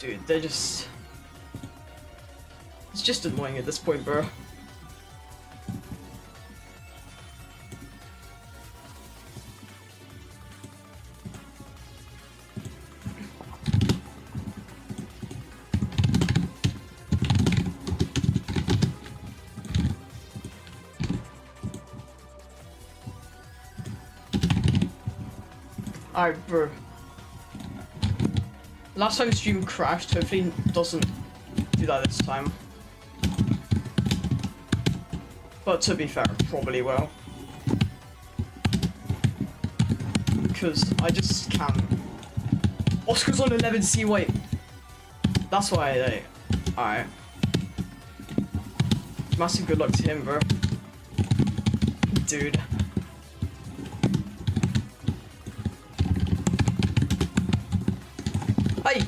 Dude, they're just... It's just annoying at this point, bro. Alright, bro. Last time the stream crashed, hopefully it doesn't do that this time. But to be fair, it probably will. Because I just can't. Oscar's on 11C, wait. That's why they... Alright. Massive good luck to him, bro. Dude. Hey!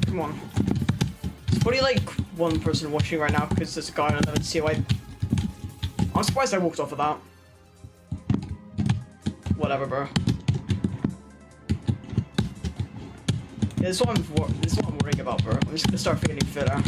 Come on. There's probably like one person watching right now because there's a guy on 11C. I'm surprised I walked off of that. Whatever, bro. Yeah, this is what I'm worrying about, bro. I'm just gonna start feeling fitter.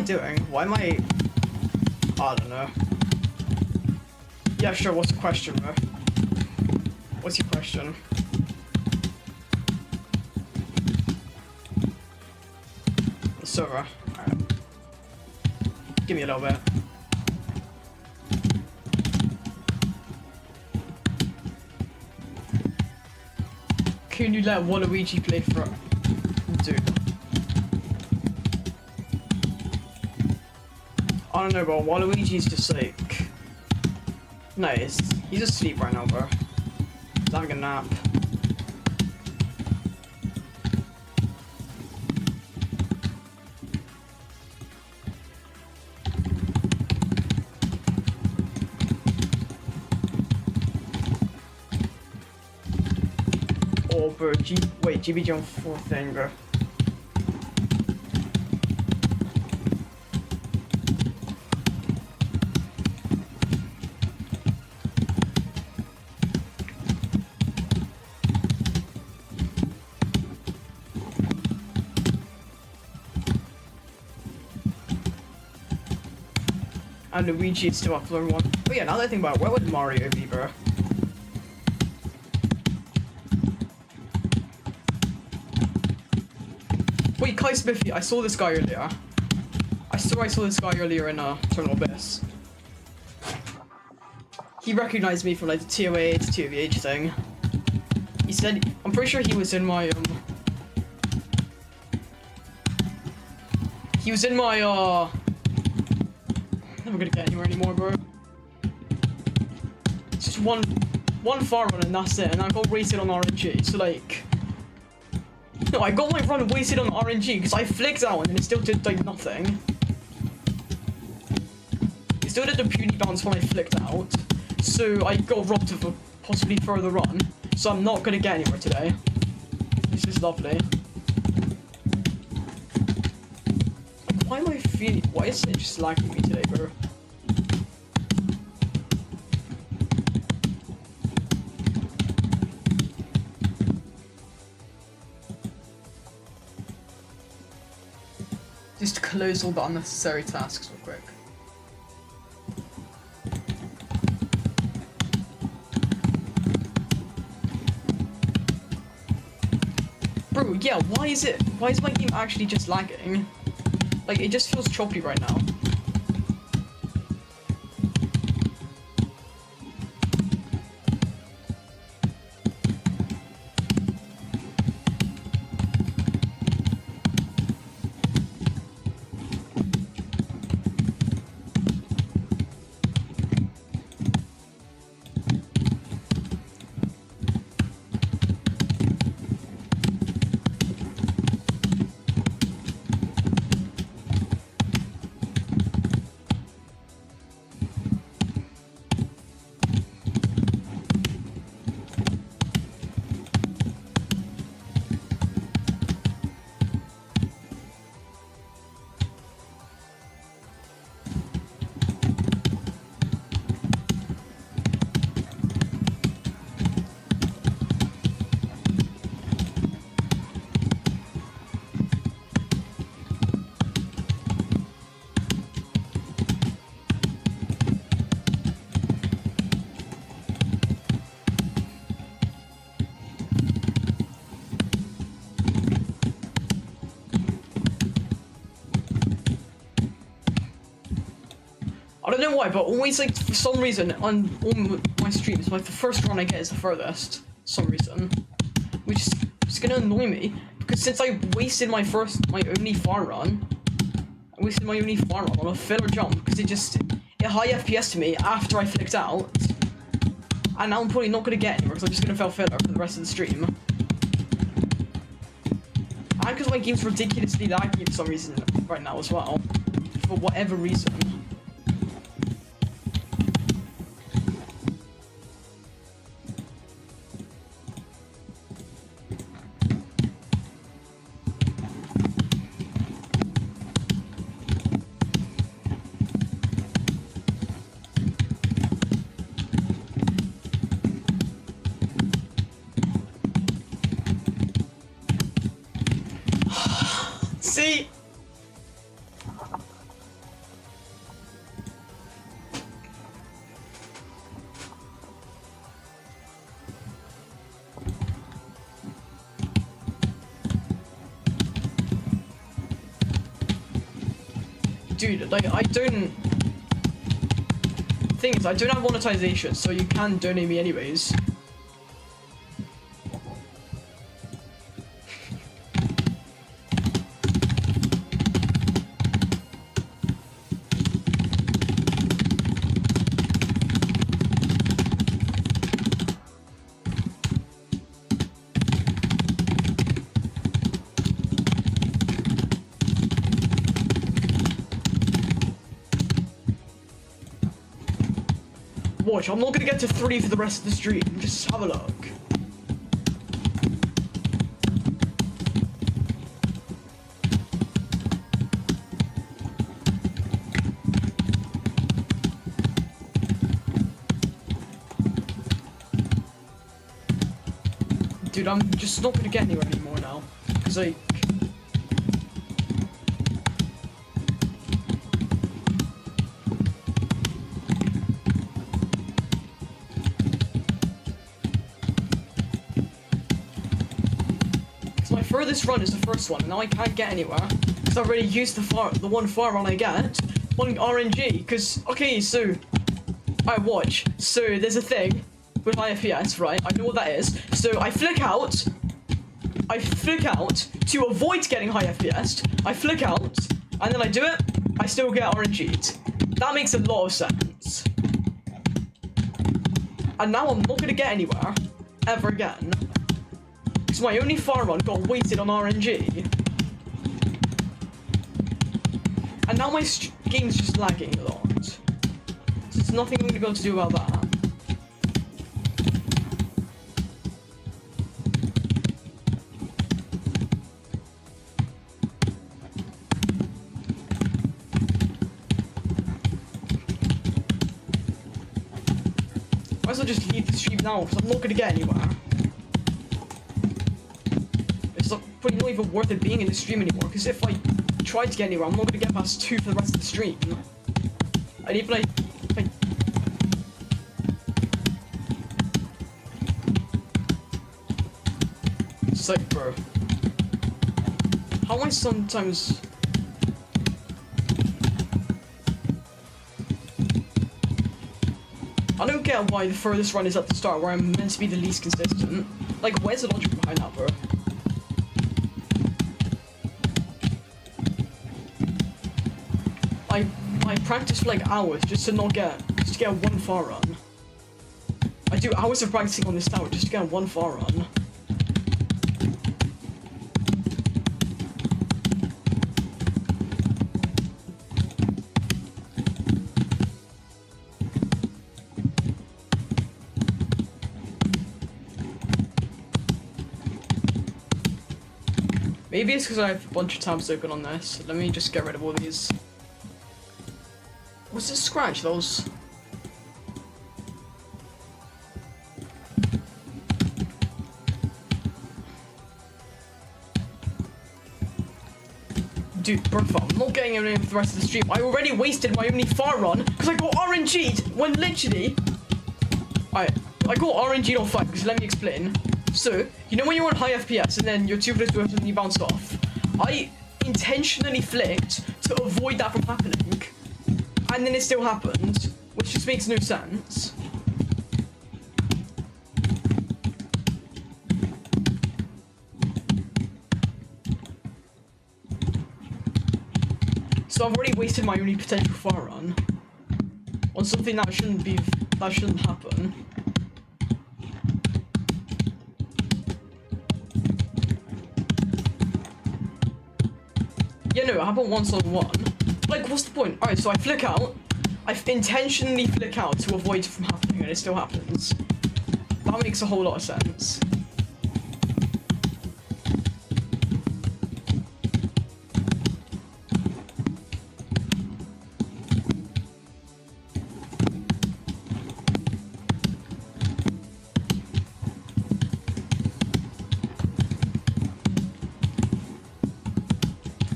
doing? Why am I... I don't know. Yeah, sure, what's the question, bro? What's your question? The server. Alright. Give me a little bit. Can you let Waluigi play for... Dude. I don't know, bro. Waluigi's just like... Nice. He's asleep right now, bro. He's having a nap. Oh, bro. Wait, GBG on 4th thing, bro. And Luigi is still up for everyone. But yeah, now that I think about it, where would Mario be, bro? Wait, Kai Smithy, I saw this guy earlier. I saw this guy earlier in Terminal Abyss. He recognized me from like the TOA to TOVH thing. He said, I'm pretty sure he was in my he was in my never gonna get anywhere anymore, bro. It's just one far run and that's it, and I got wasted on RNG, so like... No, I got my run wasted on RNG because I flicked out and then it still did like nothing. It still did the puny bounce when I flicked out, so I got robbed of a possibly further run, so I'm not gonna get anywhere today. This is lovely. Why am I feeling... Why is it just lagging me today, bro? Just close all the unnecessary tasks real quick. Bro, yeah, why is my game actually just lagging? Like, it just feels choppy right now. I don't know why, but always, like, for some reason, on all my streams, like, the first run I get is the furthest. For some reason. Which is gonna annoy me, because since I wasted my only far run, on a filler jump, because it high FPS to me after I flicked out, and now I'm probably not gonna get anywhere, because I'm just gonna fail filler for the rest of the stream. And because my game's ridiculously laggy for some reason right now as well. For whatever reason. See? Dude, like, I don't... Thing is, I don't have monetization, so you can donate me anyways. Watch, I'm not gonna get to 3 for the rest of the stream. Just have a look. Dude, I'm just not gonna get anywhere anymore now. Cause like... my furthest run is the first one, and now I can't get anywhere because I've already used the one far run I get on RNG. Because okay, so I watch. So there's a thing with high FPS, right? I know what that is. So I flick out to avoid getting high FPS. I flick out, and then I do it. I still get RNG'd. That makes a lot of sense. And now I'm not gonna get anywhere ever again. So my only far run got wasted on RNG. And now my game's just lagging a lot. So there's nothing I'm gonna be able to do about that. Might as well just leave the stream now, because I'm not gonna get anywhere. It's probably not even worth it being in the stream anymore, because if I try to get anywhere, I'm not gonna get past 2 for the rest of the stream. And even it's like, bro, how am I sometimes... I don't get why the furthest run is at the start, where I'm meant to be the least consistent. Like, where's the logic behind that, bro? I practice for like hours just to get one far run. I do hours of practicing on this tower just to get one far run. Maybe it's because I have a bunch of tabs open on this. Let me just get rid of all these. What's this scratch? Those. Dude, bro, I'm not getting anything for the rest of the stream. I already wasted my only far run because I got RNG'd when literally. I got RNG'd on 5 because let me explain. So, you know when you're on high FPS and then you're too close to it and you bounce off? I intentionally flicked to avoid that from happening. And then it still happened, which just makes no sense. So I've already wasted my only potential far run on something that shouldn't happen. Yeah, no, it happened once on one. Like, what's the point? Alright, so I flick out. I intentionally flick out to avoid it from happening, and it still happens. That makes a whole lot of sense.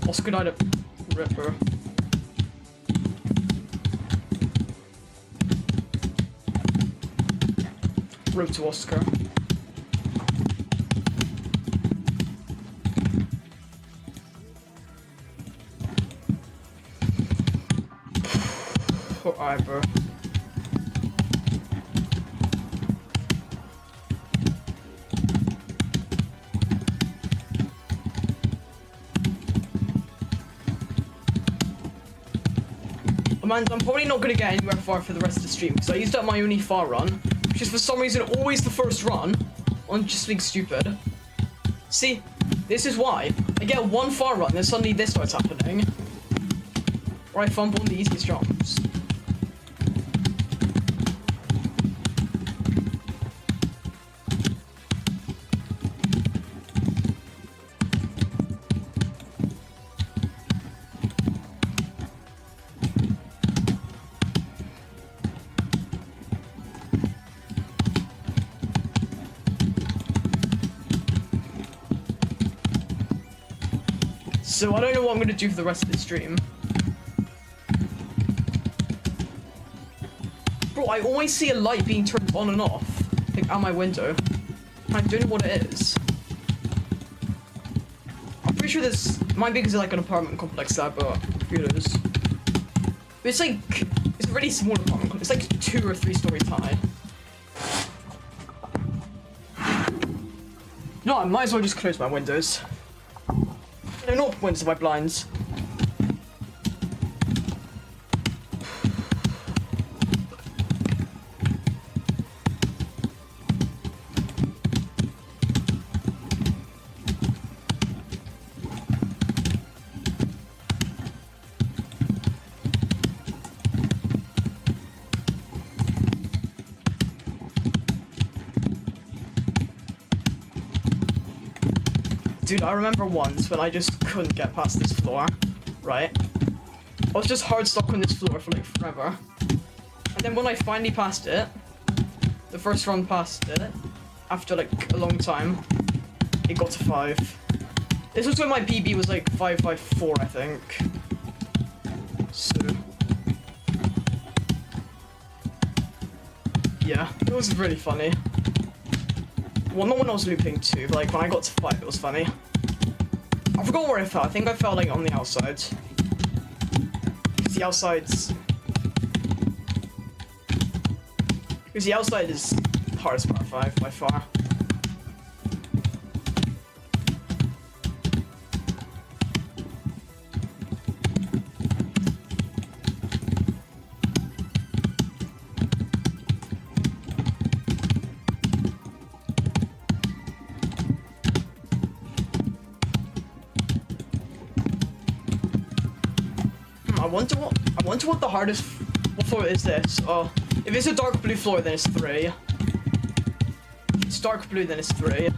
Oscar died at Ripper. Road to Oscar. Alright, bro. Man, I'm probably not gonna get anywhere far for the rest of the stream because I used up my only far run, which is for some reason always the first run. I'm just being stupid. See, this is why. I get one far run, then suddenly this starts happening. Or I fumble on the easiest jumps. So I don't know what I'm gonna do for the rest of the stream. Bro, I always see a light being turned on and off, like out my window. I don't know what it is. I'm pretty sure this might be because it's like an apartment complex there, but who knows. But it's like, it's a really small apartment complex. It's like 2 or 3 stories high. No, I might as well just close my windows. No, not windows, my blinds. Dude, I remember once when I just couldn't get past this floor, right? I was just hard stuck on this floor for like forever. And then when I finally passed it, the first run past it, after like a long time, it got to 5. This was when my PB was like 554, I think. So... yeah, it was really funny. Well, not when I was looping too, but like when I got to 5, it was funny. I forgot where I fell. I think I fell like on the outside. Because the outside's... because the outside is the hardest part of 5 by far. I wonder what the hardest floor is this. Oh, if it's a dark blue floor, then it's 3. If it's dark blue, then it's 3.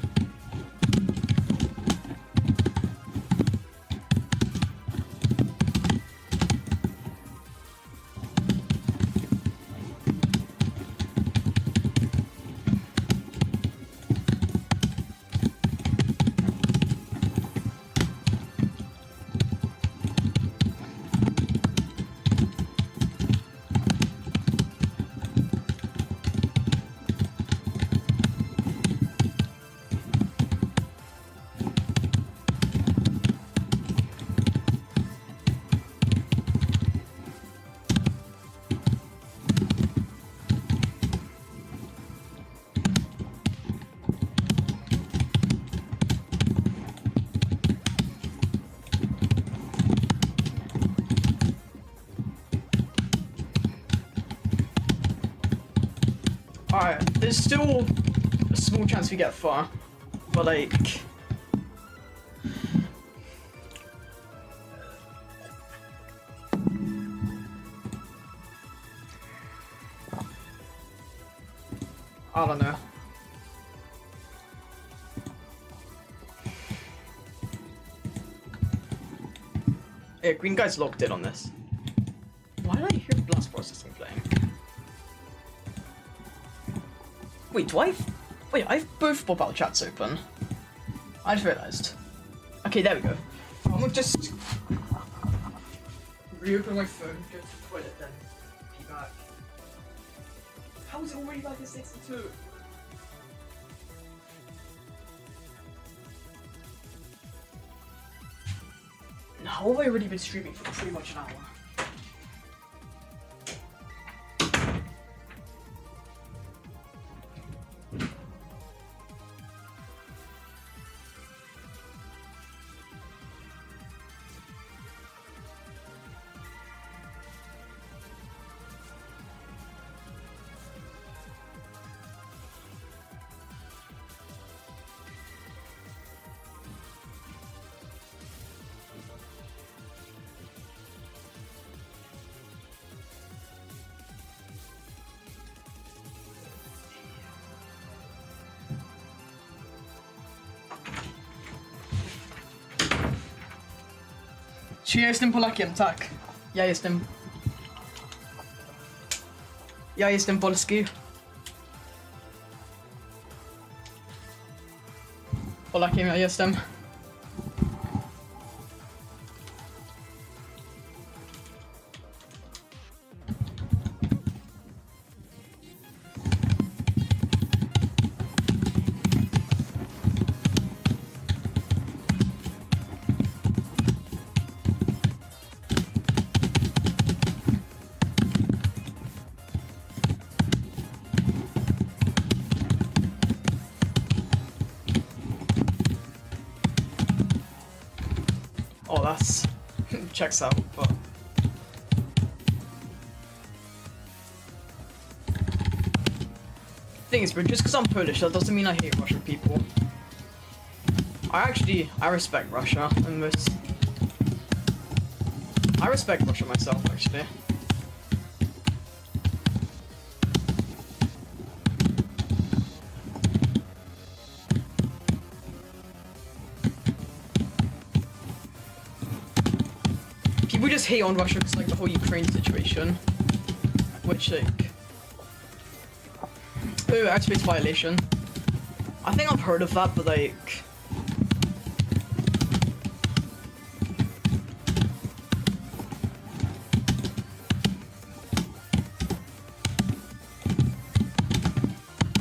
Alright, there's still a small chance we get far, but like... I don't know. Yeah, green guy's locked in on this. Why did I hear blast processing playing? Wait, do I... wait, I have both mobile chats open. I just realised. Okay, there we go. I'm gonna just... reopen my phone, go to the toilet, then be back. How is it already back at 62? How have I already been streaming for pretty much an hour? Czy ja jestem Polakiem? Tak. Ja jestem. Ja jestem polski. Polakiem ja jestem. Oh, that's checks out, but thing is, bro, just because I'm Polish, that doesn't mean I hate Russian people. I respect Russia, and I respect Russia myself, actually. People just hate on Russia because, like, the whole Ukraine situation. Which, like... Oh, airspace violation. I think I've heard of that, but, like...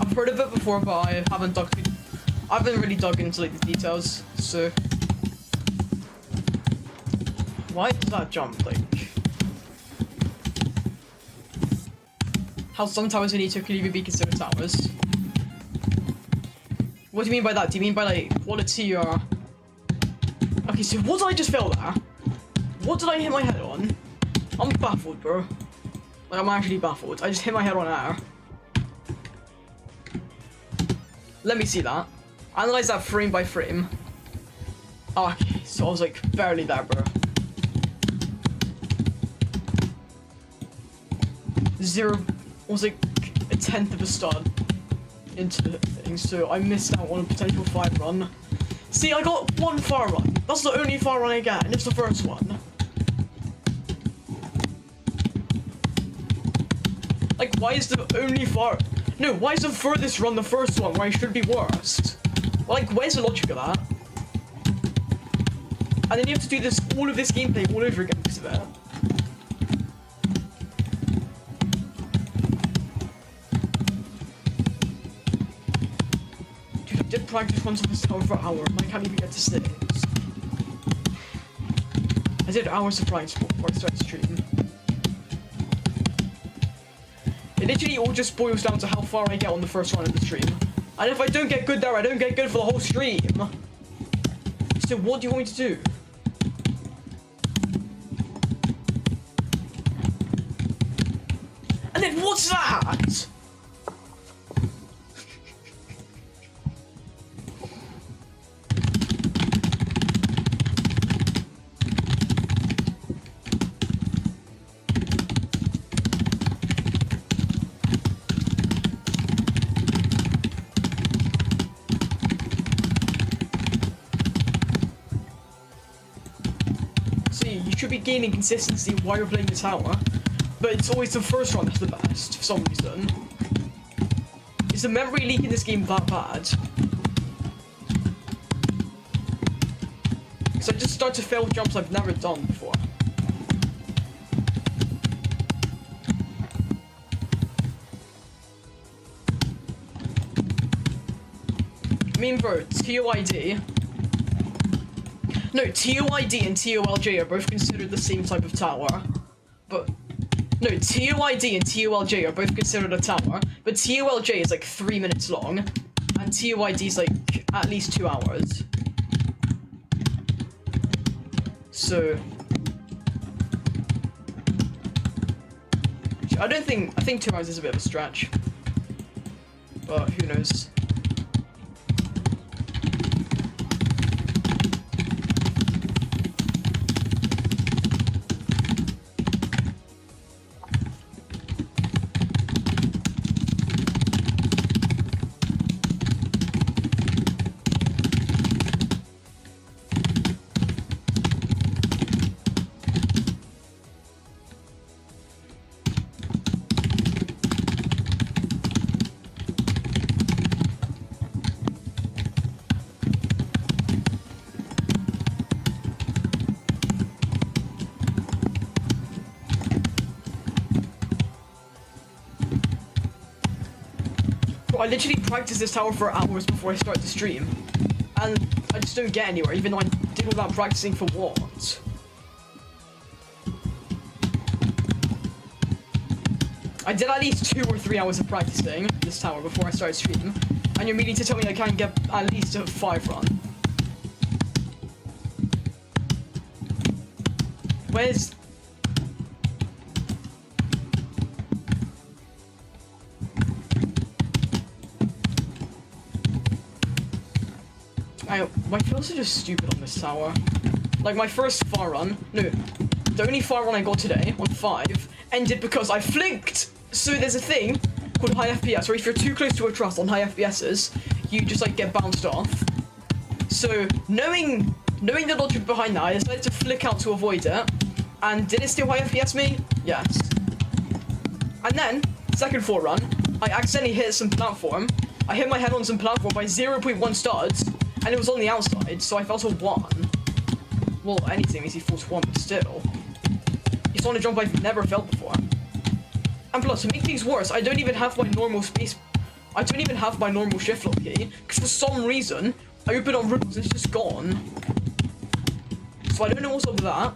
I've heard of it before, but I haven't really dug into, like, the details, so... Why does that jump, like... How some towers in Egypt could even be considered towers? What do you mean by that? Do you mean by, like, quality or... Okay, so what did I just fail there? What did I hit my head on? I'm baffled, bro. Like, I'm actually baffled. I just hit my head on air. Let me see that. Analyze that frame by frame. Okay, so I was, like, barely there, bro. Was like a 10th of a star into the thing, so I missed out on a potential fire run. See, I got one fire run. That's the only fire run I get, and it's the first one. Like, why is the only fire... No, why is the furthest run the first one where I should be worst? Like, where's the logic of that? And then you have to do this, all of this gameplay all over again because of it. Dude, I did practice once on this tower for an hour, and I can't even get to six. I did hours of practice before I started stream. It literally all just boils down to how far I get on the first run of the stream. And if I don't get good there, I don't get good for the whole stream. So what do you want me to do? And then what's that? You should be gaining consistency while you're playing the tower, but it's always the first run that's the best for some reason. Is the memory leak in this game that bad? Because I just start to fail jumps I've never done before. I mean, bro, TOID. No, TOID and TOLJ are both considered the same type of tower, but... No, TOID and TOLJ are both considered a tower, but TOLJ is like 3 minutes long, and TOID is like at least 2 hours. So... I think 2 hours is a bit of a stretch, but who knows. I literally practiced this tower for hours before I started the stream. And I just don't get anywhere, even though I did all that practicing for what? I did at least 2 or 3 hours of practicing this tower before I started streaming. And you're meaning to tell me I can't get at least a 5 run. Where's... My kills are just stupid on this tower. Like, my first far run... No, the only far run I got today, on 5, ended because I flinked! So there's a thing called high FPS, where if you're too close to a truss on high FPSs, you just, like, get bounced off. So, knowing the logic behind that, I decided to flick out to avoid it. And did it still high FPS me? Yes. And then, second far run, I accidentally hit some platform. I hit my head on some platform by 0.1 studs, and it was on the outside, so I fell to 1. Well, anything is equal to 1, but still. It's on a jump I've never felt before. And plus, to make things worse, I don't even have my normal space... I don't even have my normal shift lock key, because for some reason, I open on rules and it's just gone. So I don't know what's up with that.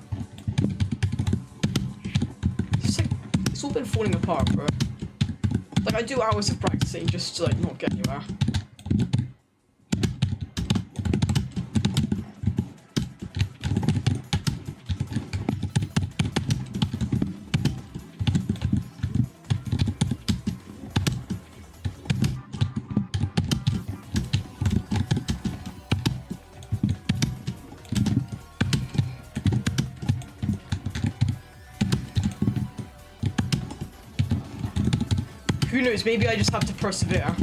It's like, it's all been falling apart, bro. Like, I do hours of practicing just to, like, not get anywhere. Who knows, maybe I just have to persevere.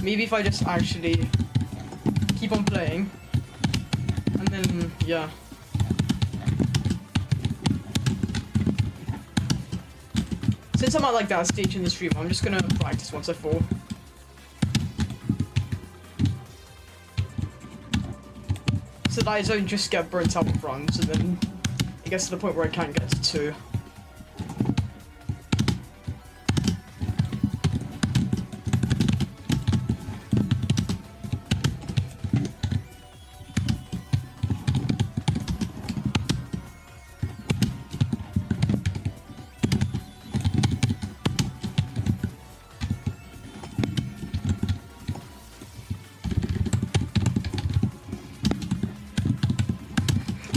Maybe if I just actually keep on playing. And then, yeah. Since I'm at like that stage in the stream, I'm just gonna practice once I fall. So that I don't just get burnt out with runs, and then it gets to the point where I can't get to 2.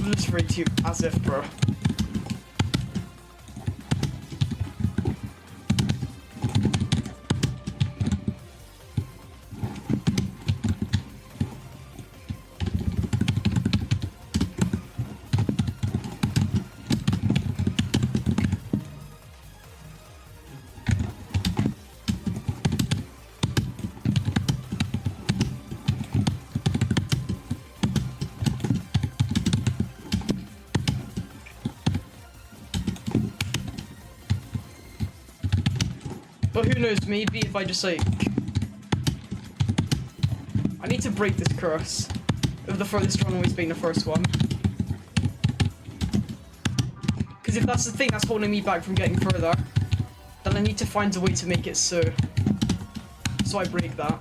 Literally as if, bro. But who knows, maybe if I just like... I need to break this curse of the furthest run always being the first one. Because if that's the thing that's holding me back from getting further, then I need to find a way to make it so I break that.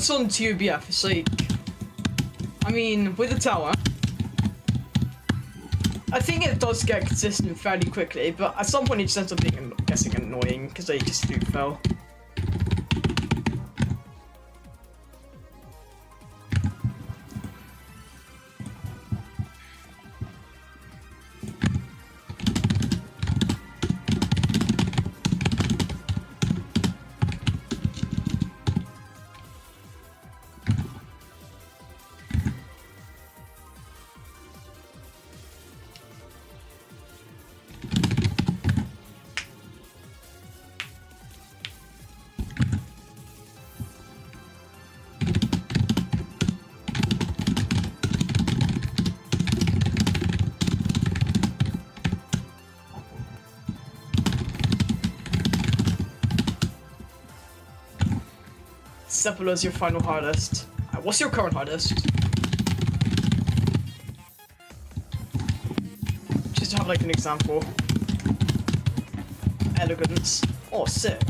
what's on TOBF, it's like, I mean, with the tower, I think it does get consistent fairly quickly, but at some point it just ends up being, I'm guessing, annoying, because they just do fail. Sepulchre is your final hardest. What's your current hardest? Just to have like an example. Elegance. Oh, sick.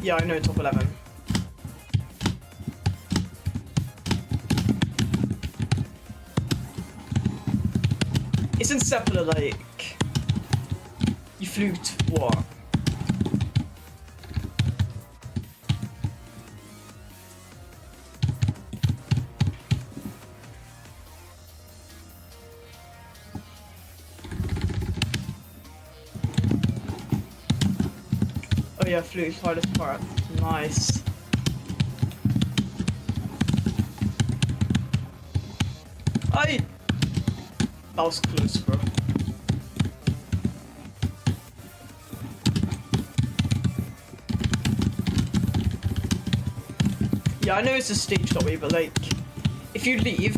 Yeah, I know, top 11. Isn't Sepulchre like... You flute what? Oh yeah, flute, hardest part. Nice. That was close, bro. Yeah, I know it's a stage that way, but like, if you leave,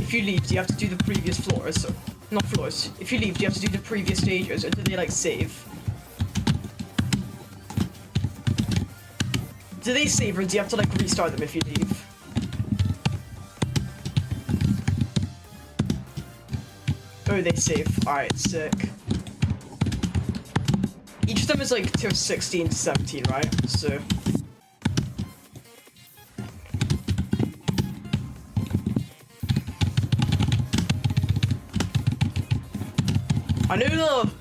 do you have to do the previous floors? So, not floors. If you leave, do you have to do the previous stages, or do they like save? Do they save, or do you have to like restart them if you leave? Oh, they save. Alright, sick. Each of them is like tier 16 to 17, right? So... I know the...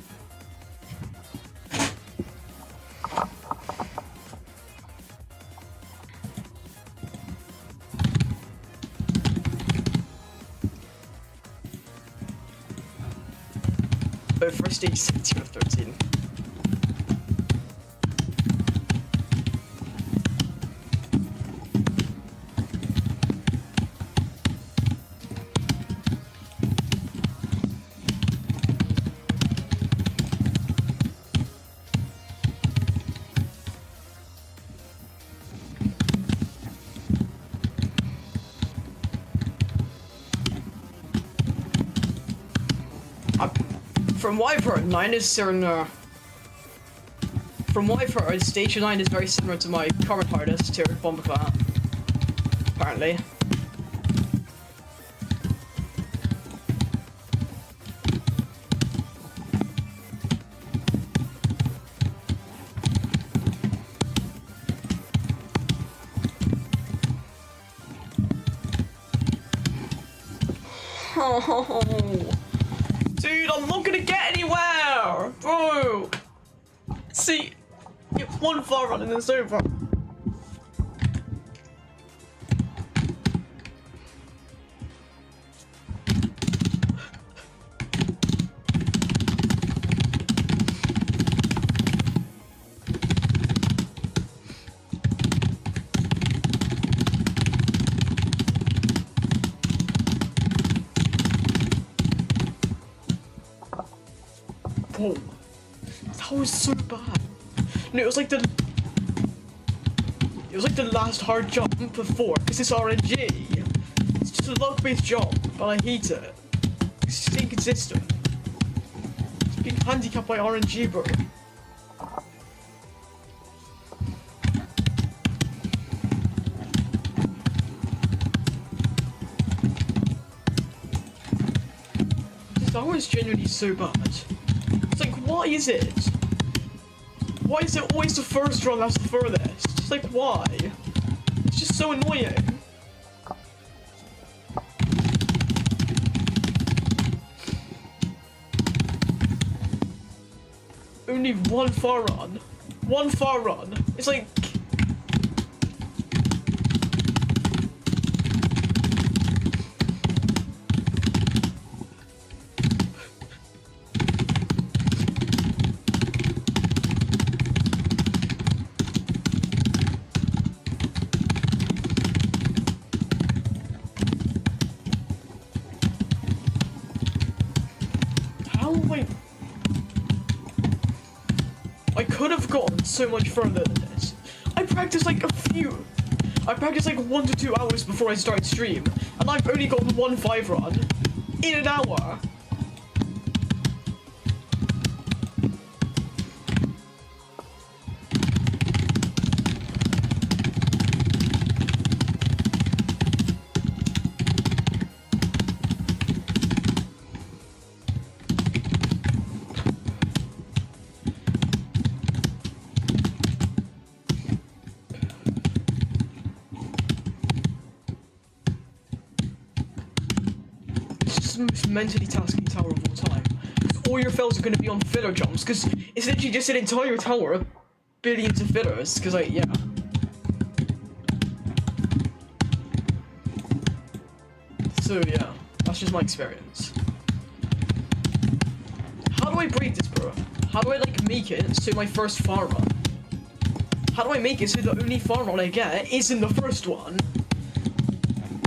Oh, for stage 17 or 13. From what I've heard, 9 is similar. From what I've heard, stage 9 is very similar to my current hardest tier, Bombaclat. Apparently. Oh. Dude, I'm not gonna get anywhere! Bro! See, it's one far run and it's over. Oh, that was so bad. No, it was like the last hard jump before, because it's RNG. It's just a luck-based jump, but I hate it. It's just inconsistent. It's being handicapped by RNG, bro. That was genuinely so bad. It's like, why is it? Why is it always the first run that's the furthest? Just like, why? It's just so annoying. Only one far run. One far run. It's like... How am I could have gotten so much further than this. I practiced like 1 to 2 hours before I started stream, and I've only gotten one 5 run in an hour. The most mentally tasking tower of all time. All your fails are going to be on filler jumps, because it's literally just an entire tower of billions of fillers, because like, yeah. So yeah, that's just my experience. How do I break this, bro? How do I like make it so my first far run? How do I make it so the only far run I get is in the first one?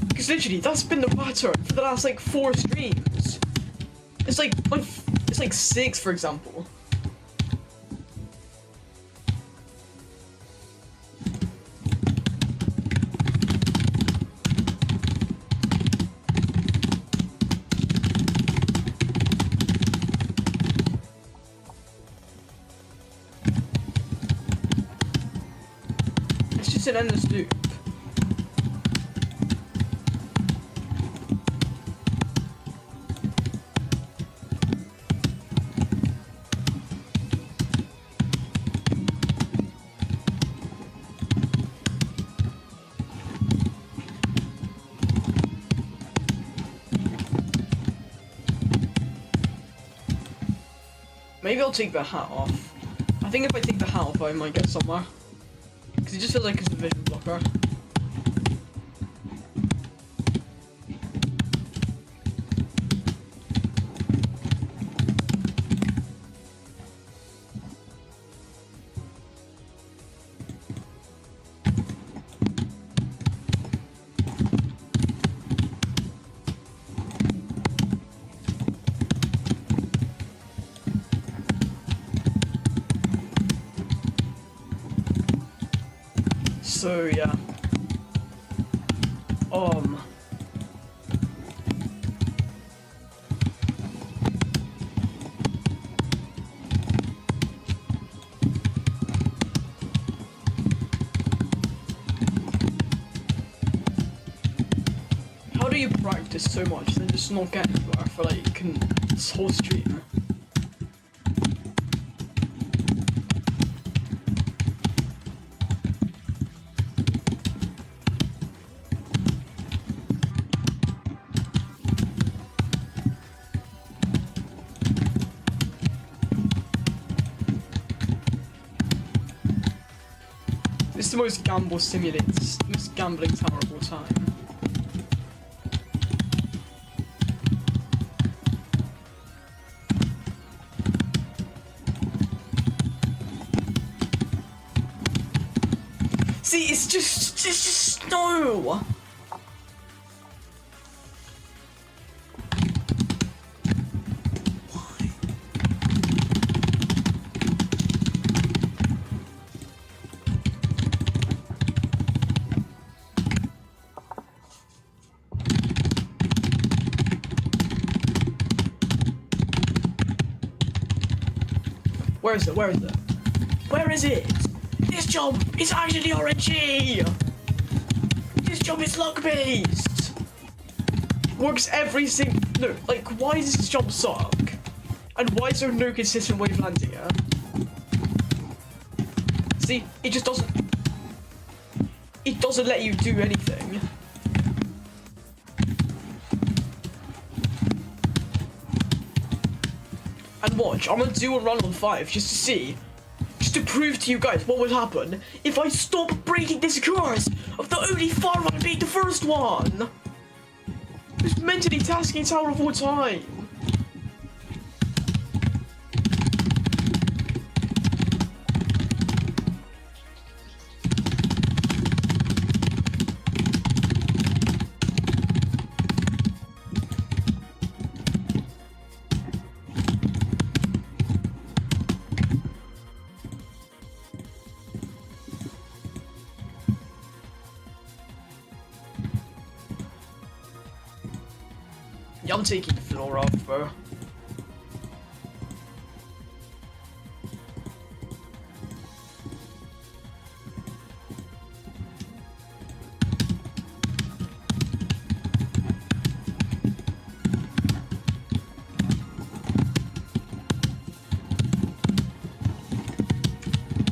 Because literally, that's been the pattern for the last like 4 streams. It's like 6, for example. It's just an endless loop. Maybe I'll take the hat off. I think if I take the hat off, I might get somewhere. Because it just feels like it's a vision blocker. So yeah. How do you practice so much and just not get anywhere for like this whole stream? This is the most most gambling tower of all time. See, it's just no. Where is it? Where is it? Where is it? This jump is actually RNG! This jump is luck based! Works every single... No, like, why does this jump suck? And why is there no consistent way of landing it? See, it just doesn't... It doesn't let you do anything. And watch, I'm gonna do a run on 5 just to see. Just to prove to you guys what would happen if I stop breaking this curse of the only far one being the first one. Just mentally tasking tower of all time. Yeah, I'm taking the floor off, bro.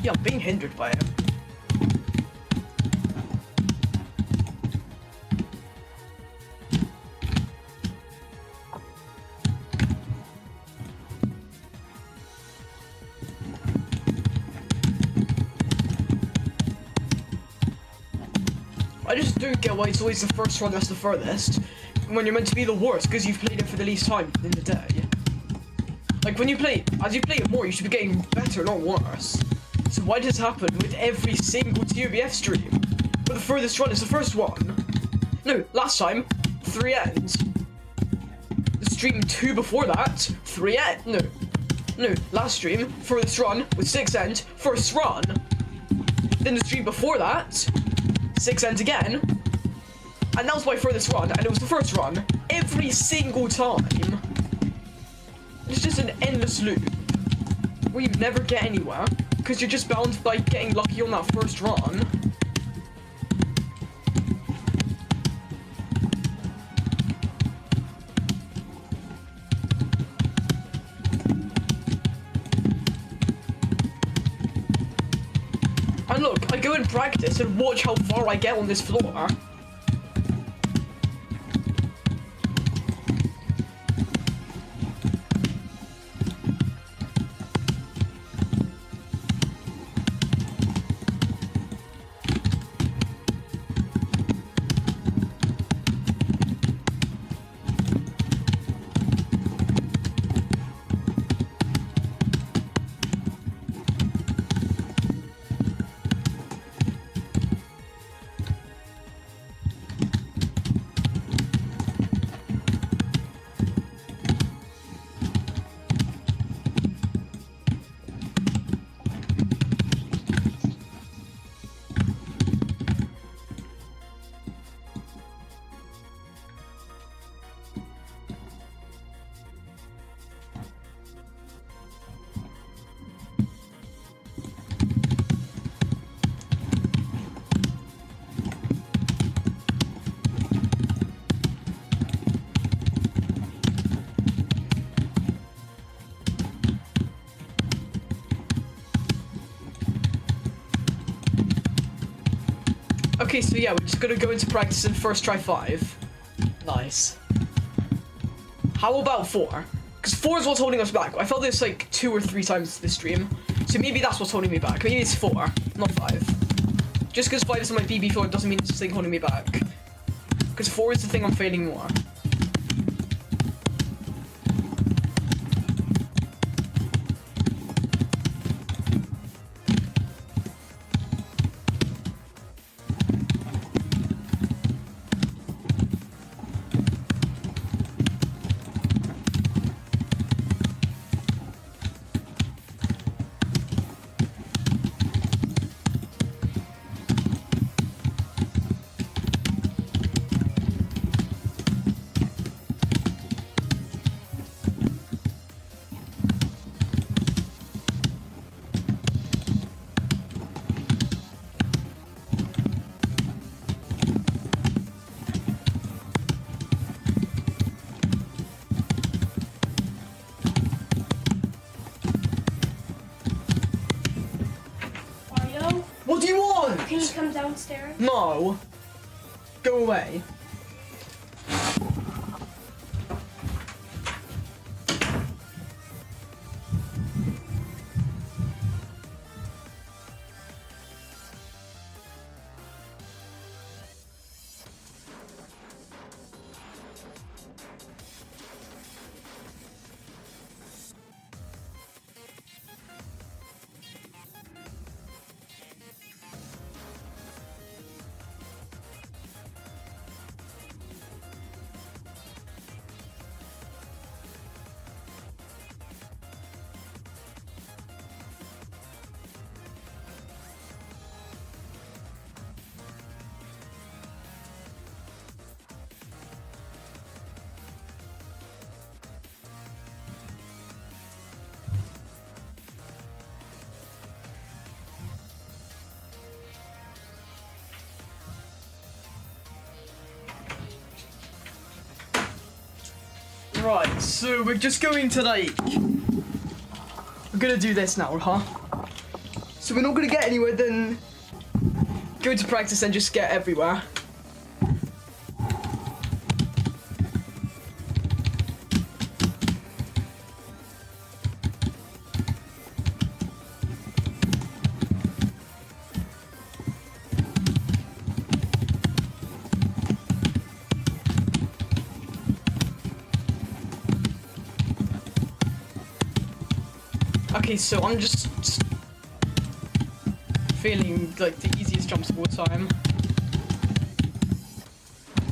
Yeah, I'm being hindered by it. I just don't get why it's always the first one that's the furthest, when you're meant to be the worst, because you've played it for the least time in the day. Like, when you play, as you play it more, you should be getting better, not worse. So why does this happen with every single TOBF stream? Where the furthest run is the first one? No, last time, 3 ends. The stream 2 before that, 3 ends. No, last stream, furthest run with 6 ends, first run. Then the stream before that, 6 ends again, and that was my furthest run, and it was the first run every single time. It's just an endless loop where you never get anywhere because you're just bound by getting lucky on that first run. And look, I go and practice and watch how far I get on this floor. Okay, so yeah, we're just gonna go into practice and first try 5. Nice. How about 4? Because 4 is what's holding us back. I felt this like 2 or 3 times this stream. So maybe that's what's holding me back. Maybe it's 4, not 5. Just because 5 is on my BB floor doesn't mean it's the thing holding me back. Because 4 is the thing I'm failing more. downstairs? No! Go away. Right, so we're just going to like... We're gonna do this now, huh? So we're not gonna get anywhere then go to practice and just get everywhere. Okay, so I'm just feeling like the easiest jumps of all time.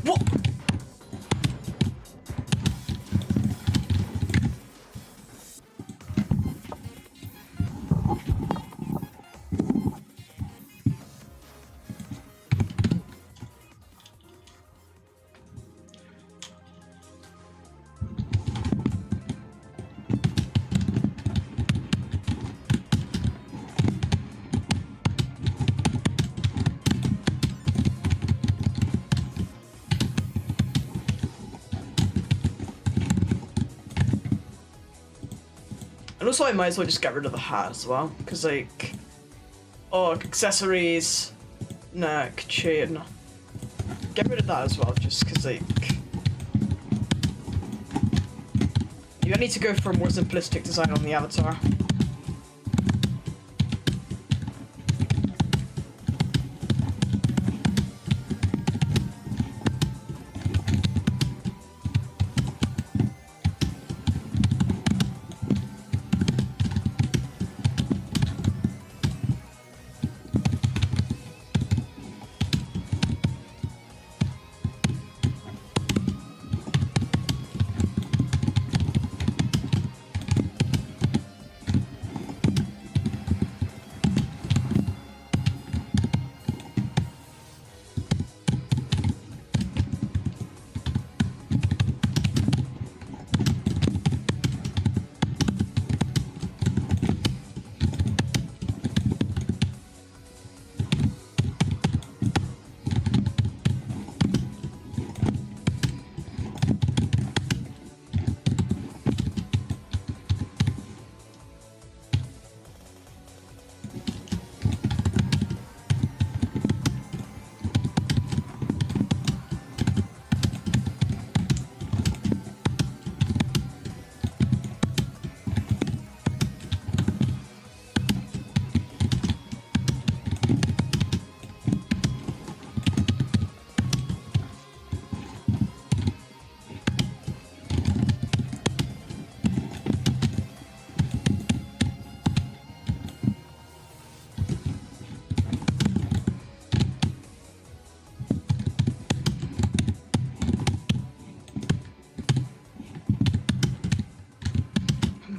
What? And also I might as well just get rid of the hat as well, because like, oh, accessories, neck, chain, get rid of that as well, just because like, you need to go for a more simplistic design on the avatar.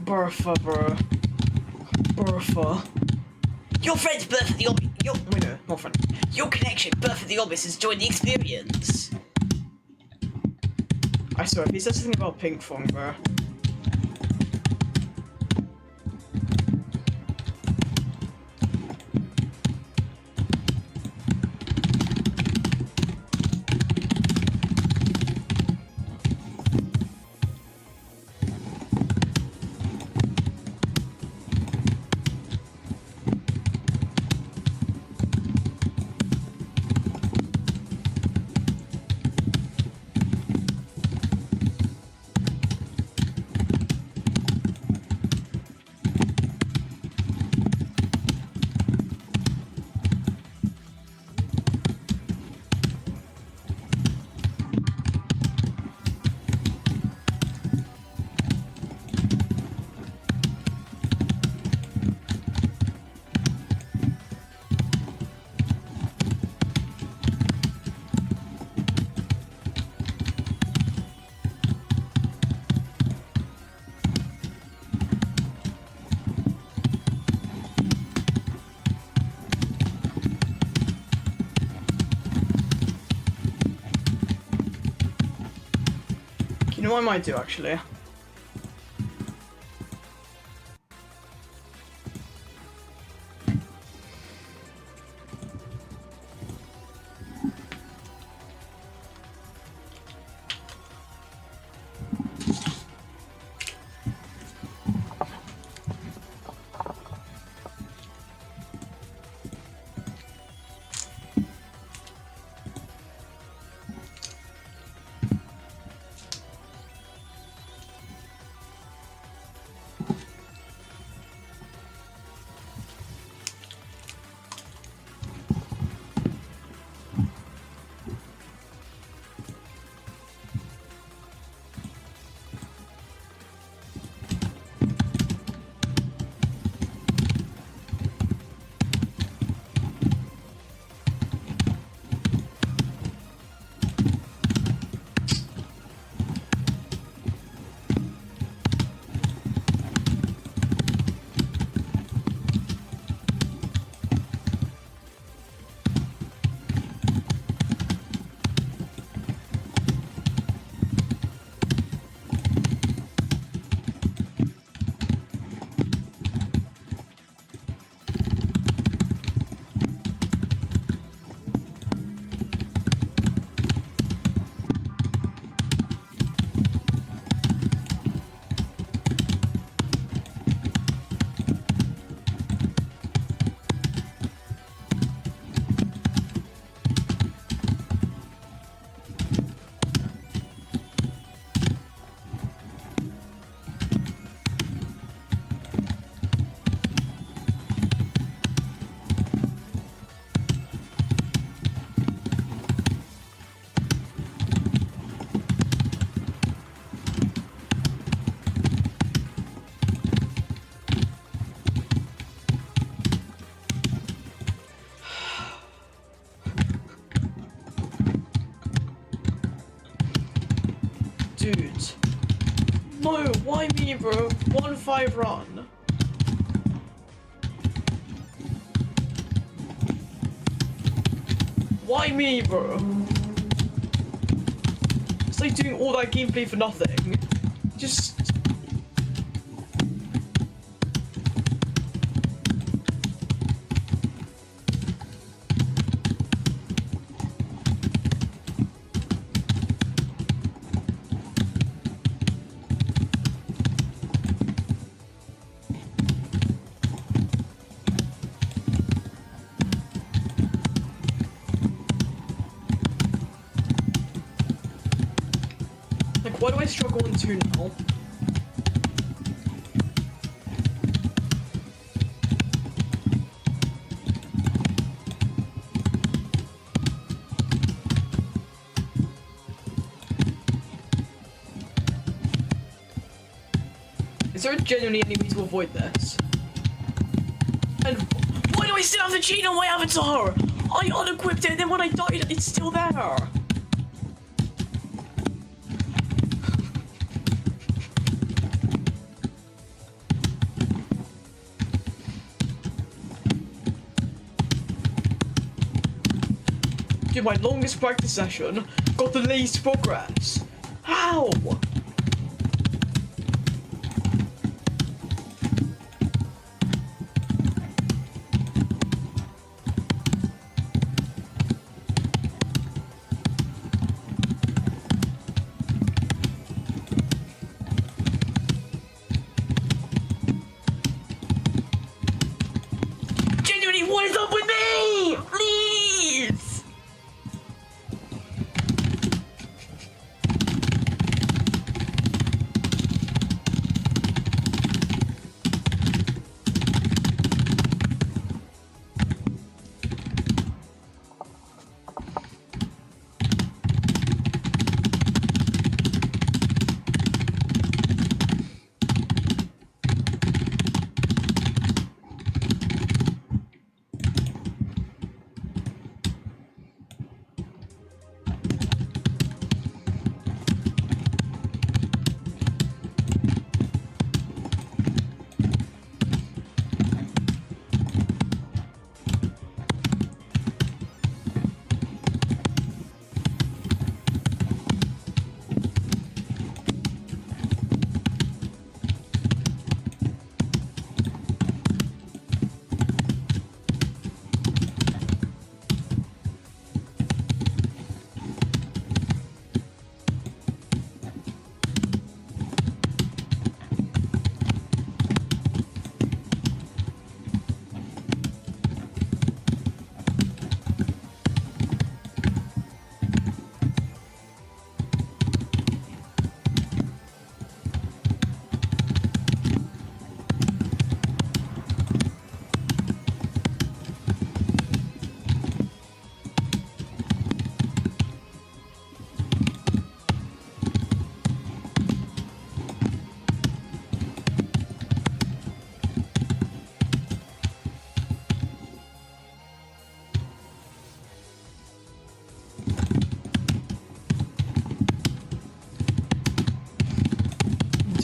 Bertha, bro. Bertha. Your friend's birth of the obvious. Wait, no, not friend. Your connection, birth of the obvious, has joined the experience. I swear, if he says something about pink fong, bro. You know what I might do, actually? Dude. No, why me, bro? 1-5 run. Why me, bro? It's like doing all that gameplay for nothing. Just... Like, why do I struggle in 2 now? Is there genuinely any way to avoid this? And why do I still have the chain on my avatar? I unequipped it and then when I died, it's still there. Dude, my longest practice session got the least progress. How? Genuinely, what is up with me? Please!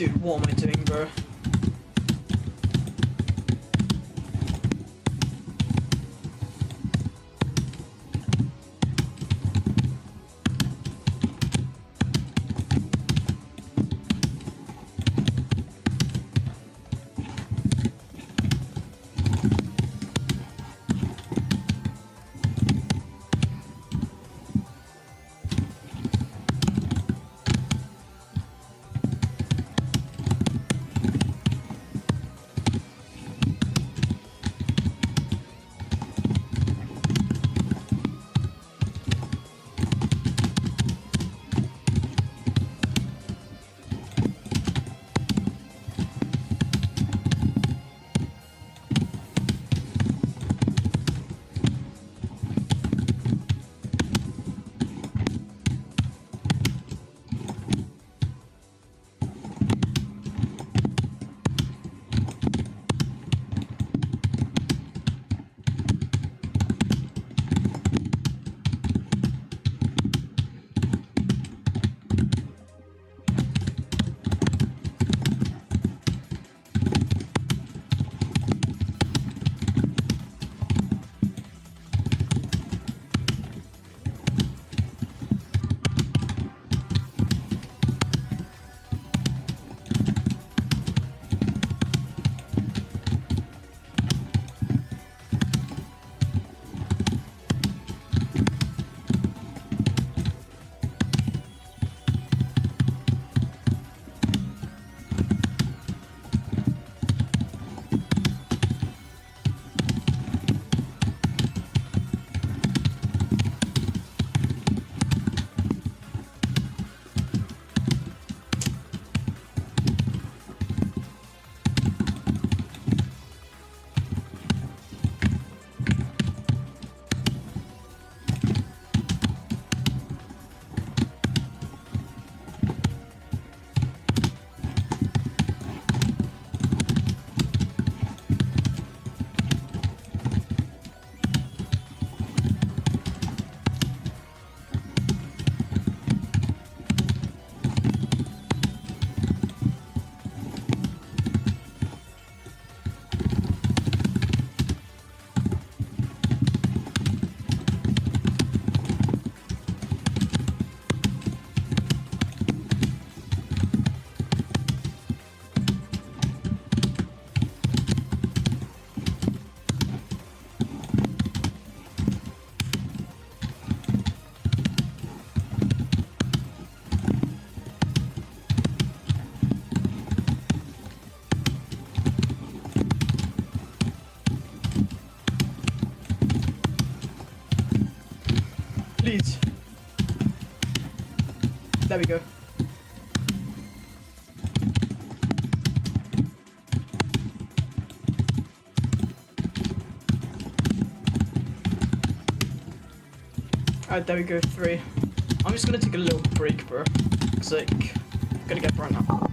Dude, what am I doing, bro? Please. There we go. Alright, there we go, 3. I'm just gonna take a little break, bro. Cause, like, I'm gonna get burnt out.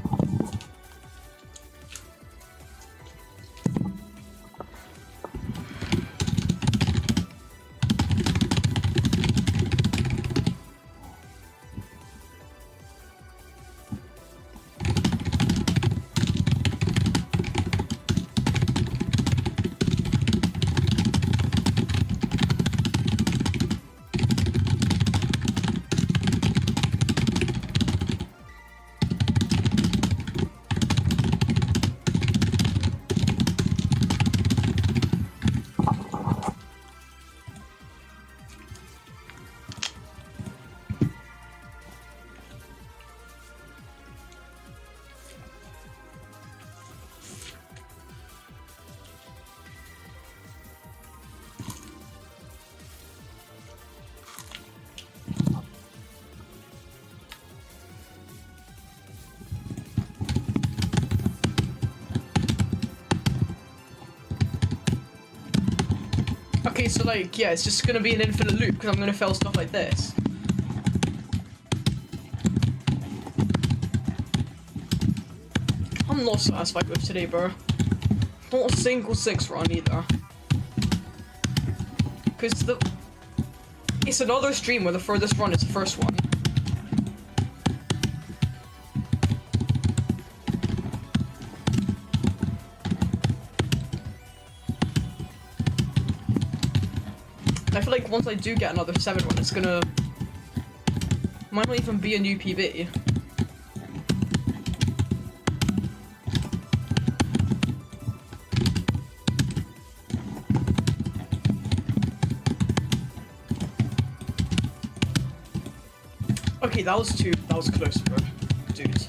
Okay, so like, yeah, it's just gonna be an infinite loop because I'm gonna fail stuff like this. I'm not satisfied with today, bro. Not a single 6 run either. Because it's another stream where the furthest run is the first one. think once I do get another 7 run, it's gonna... Might not even be a new PB. Okay, that was close, bro. Dude.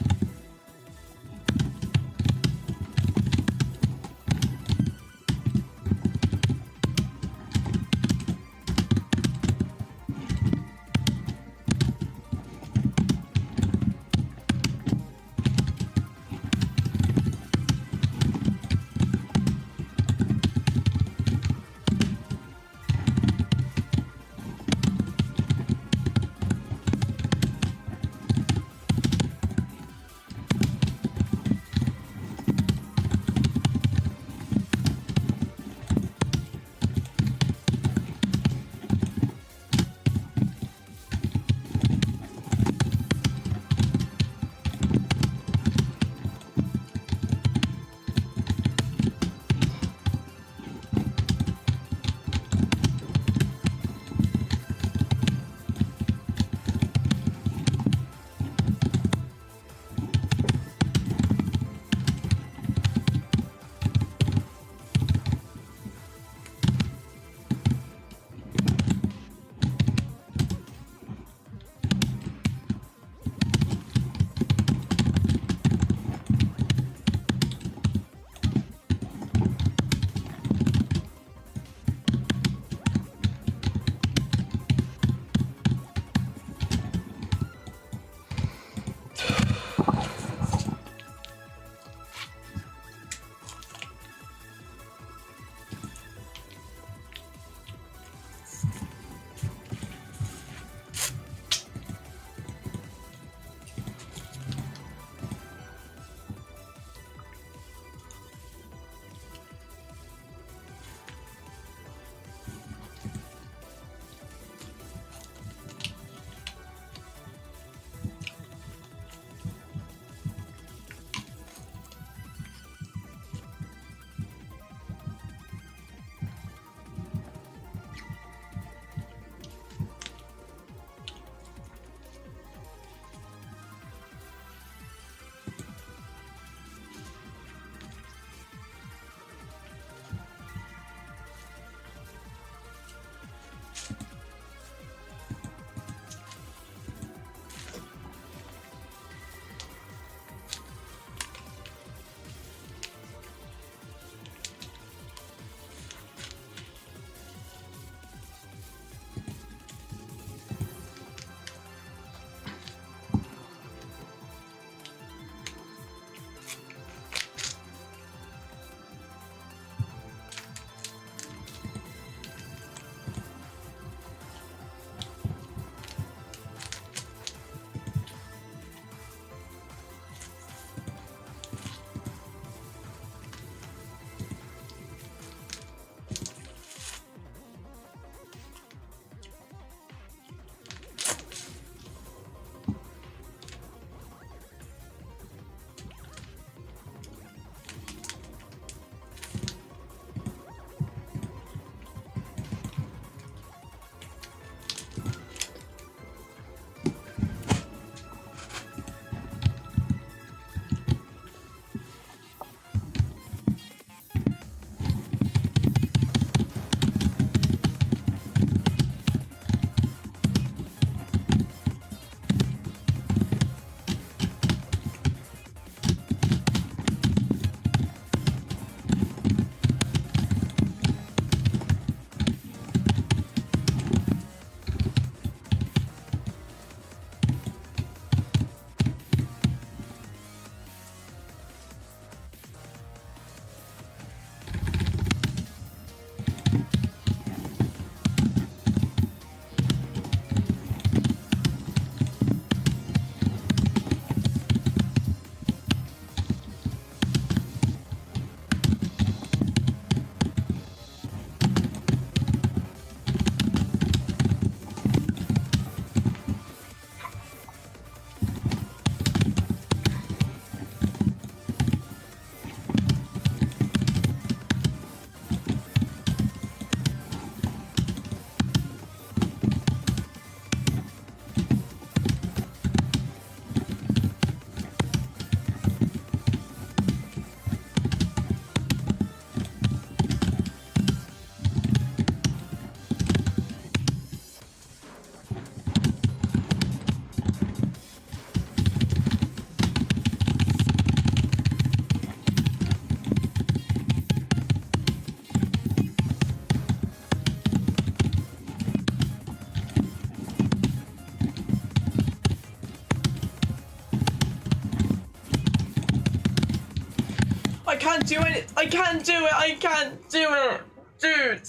can't do it. I can't do it. I can't do it. Dude.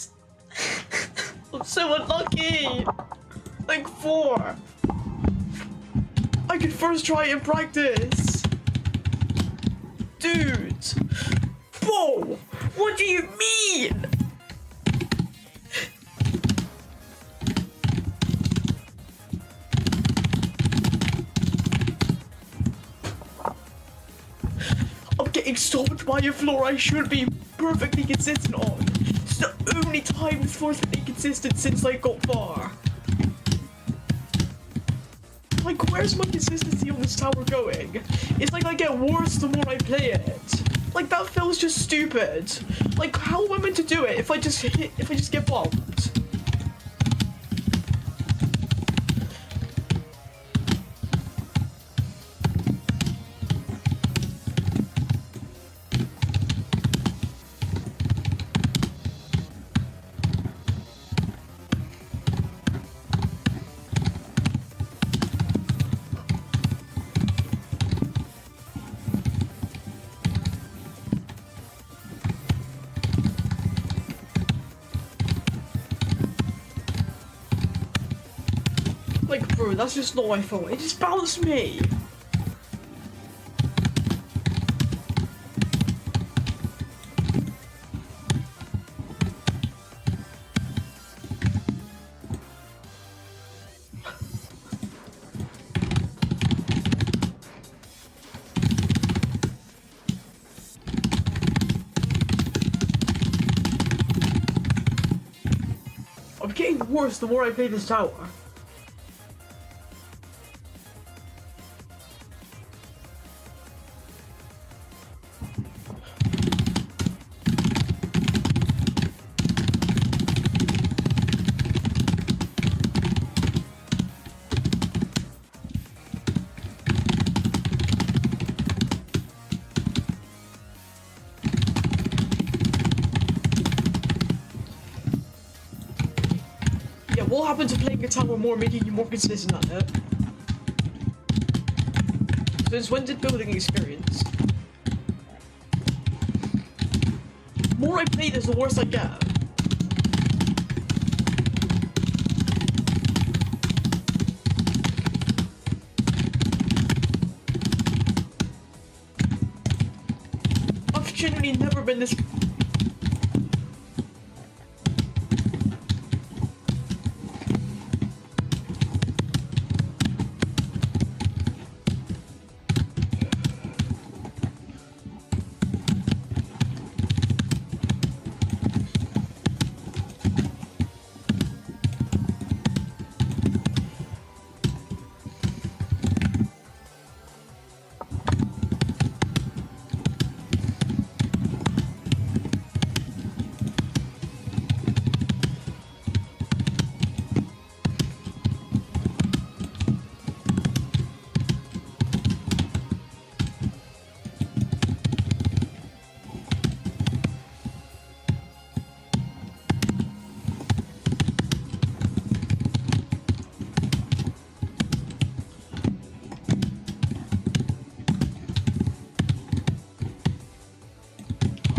I'm so unlucky. Like 4. I could first try and practice. Dude. Whoa. What do you mean? I'm getting stopped by a floor I should be perfectly consistent on. It's the only time this floor's been inconsistent since I got far. Like, where's my consistency on this tower going? It's like I get worse the more I play it. Like, that feels just stupid. Like, how am I meant to do it if I just get bumped? Like, bro, that's just not my fault. It just bounced me. I'm getting worse the more I play this tower. Yeah, what happened to playing a tower more, making you more consistent at it? Since when did building experience? The more I play this, the worse I get. I've genuinely never been this.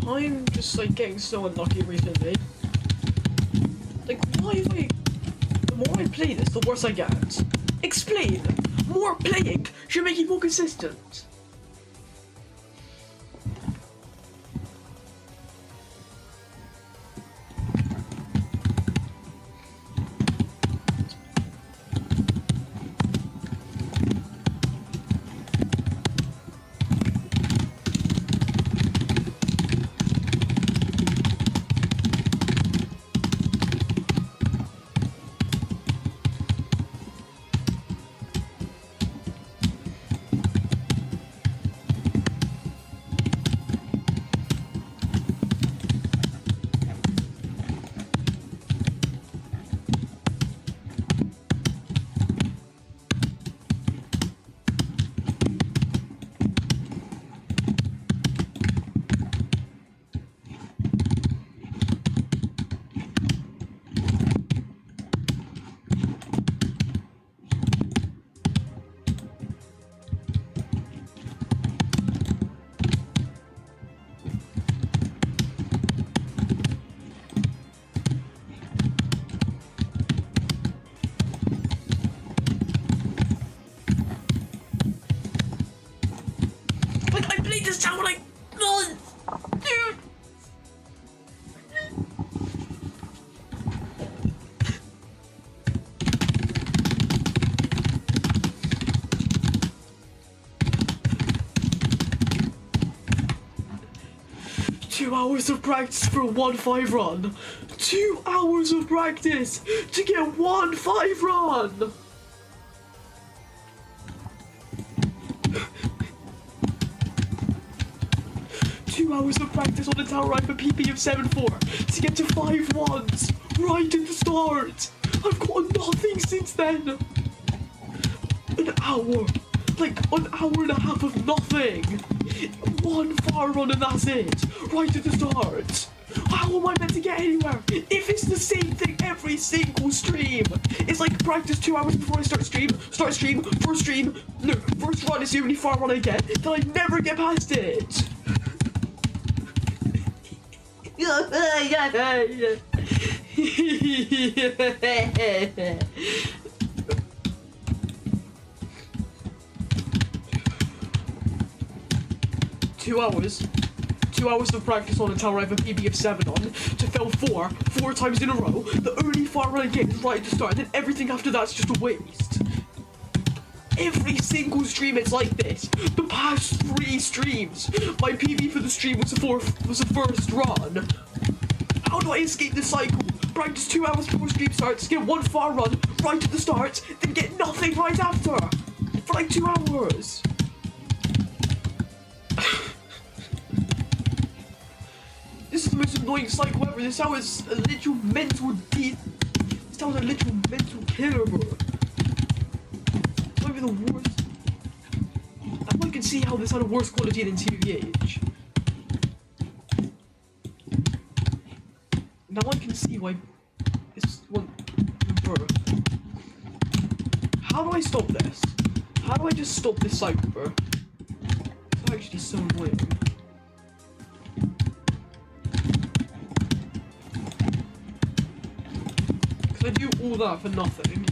I'm just like getting so unlucky recently. Like, why have I... The more I play this, the worse I get. Explain! More playing should make it more consistent. 2 hours of practice for a 1-5 run. 2 hours of practice to get 1-5 run. Hours of practice on the tower ride for PP of 7-4 to get to 5 ones right at the start. I've got nothing since then. An hour, like an hour and a half of nothing. 1 far run and that's it, right at the start. How am I meant to get anywhere if it's the same thing every single stream? It's like practice 2 hours before I start stream, first run is the only far run I get, then I never get past it. 2 hours. 2 hours of practice on a tower I have a PB of 7 on to fail 4 times in a row. The only far run I get is right at the start, and then everything after that's just a waste. Every single stream it's like this. The past 3 streams, my PB for the stream was the first run. How do I escape this cycle? Practice 2 hours before stream starts, get 1 far run right at the start, then get nothing right after for like 2 hours. This is the most annoying cycle ever. This hour is a literal mental This hour is a literal mental killer, bro. Maybe the worst. Now I can see how this had a worse quality than TVH. Now I can see why this one. Bro. How do I stop this? How do I just stop this cycle, bro? It's actually so annoying. Because I do all that for nothing.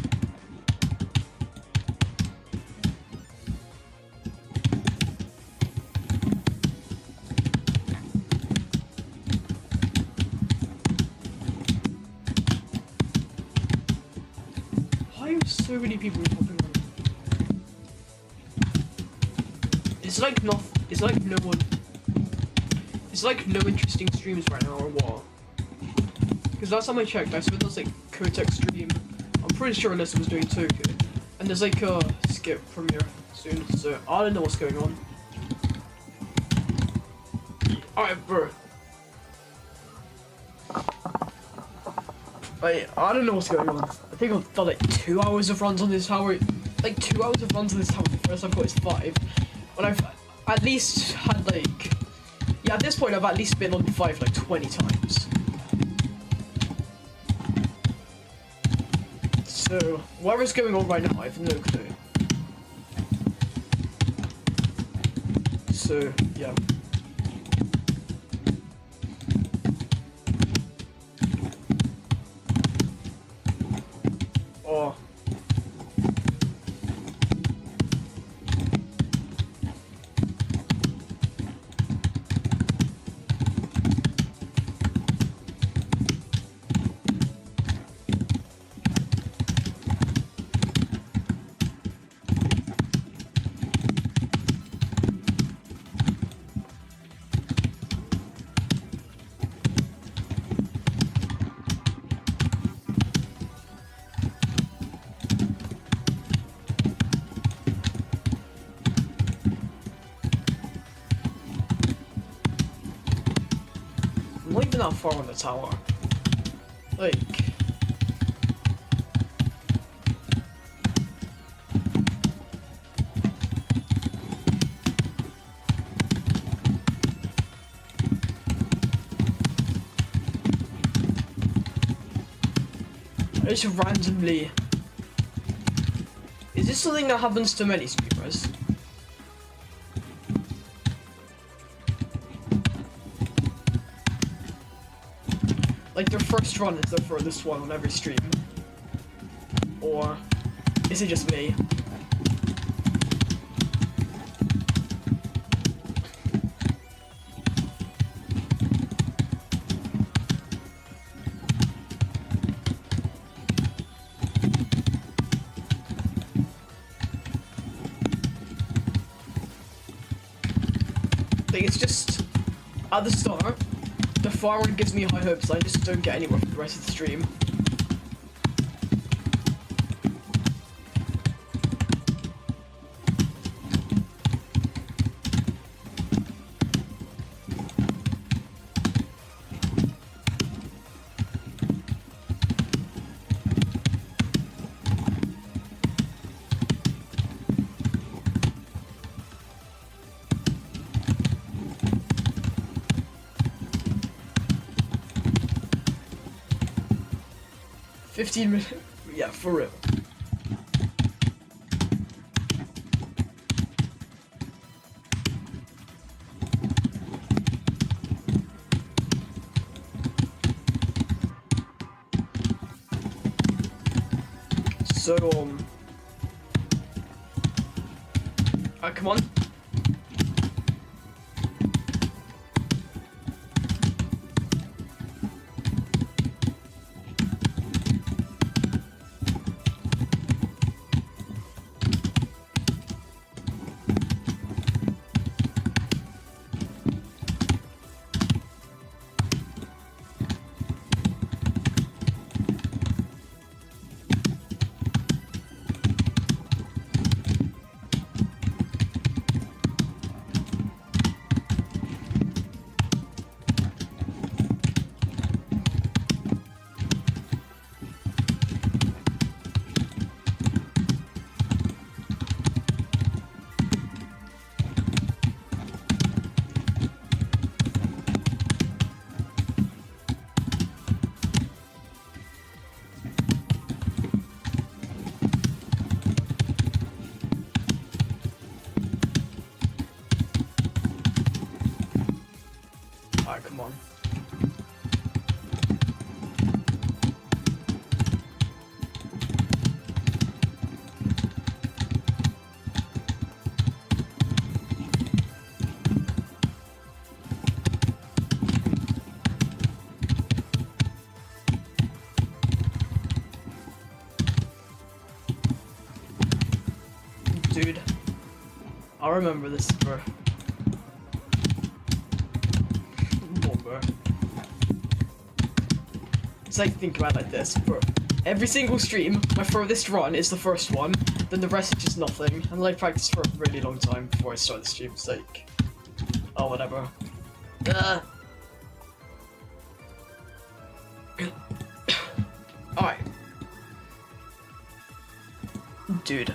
So many people talking about it. It's like no one. It's like no interesting streams right now or what? Because last time I checked, I saw there's like Kotek stream. I'm pretty sure Alyssa was doing Tokyo, and there's like a skip premiere soon. So I don't know what's going on. All right, bro. I don't know what's going on. I think I've done like 2 hours of runs on this tower. Like 2 hours of runs on this tower. The first I've got is 5. But I've at least had like... Yeah, at this point I've at least been on 5 like 20 times. So, whatever's going on right now, I have no clue. So, yeah. Oh. Not even that far on the tower. Like... I just randomly... Is this something that happens to many streamers? Like their first run is their furthest one on every stream? Or is it just me? Like it's just at the start. the far one gives me high hopes. I just don't get anywhere for the rest of the stream. $15 yeah, for real. So, come on. Alright, come on. Dude, I remember this, bro. It's like, think about it like this, bro. Every single stream, my furthest run is the first one, then the rest is just nothing. And I practice for a really long time before I start the stream. It's like, oh, whatever. Alright. Dude.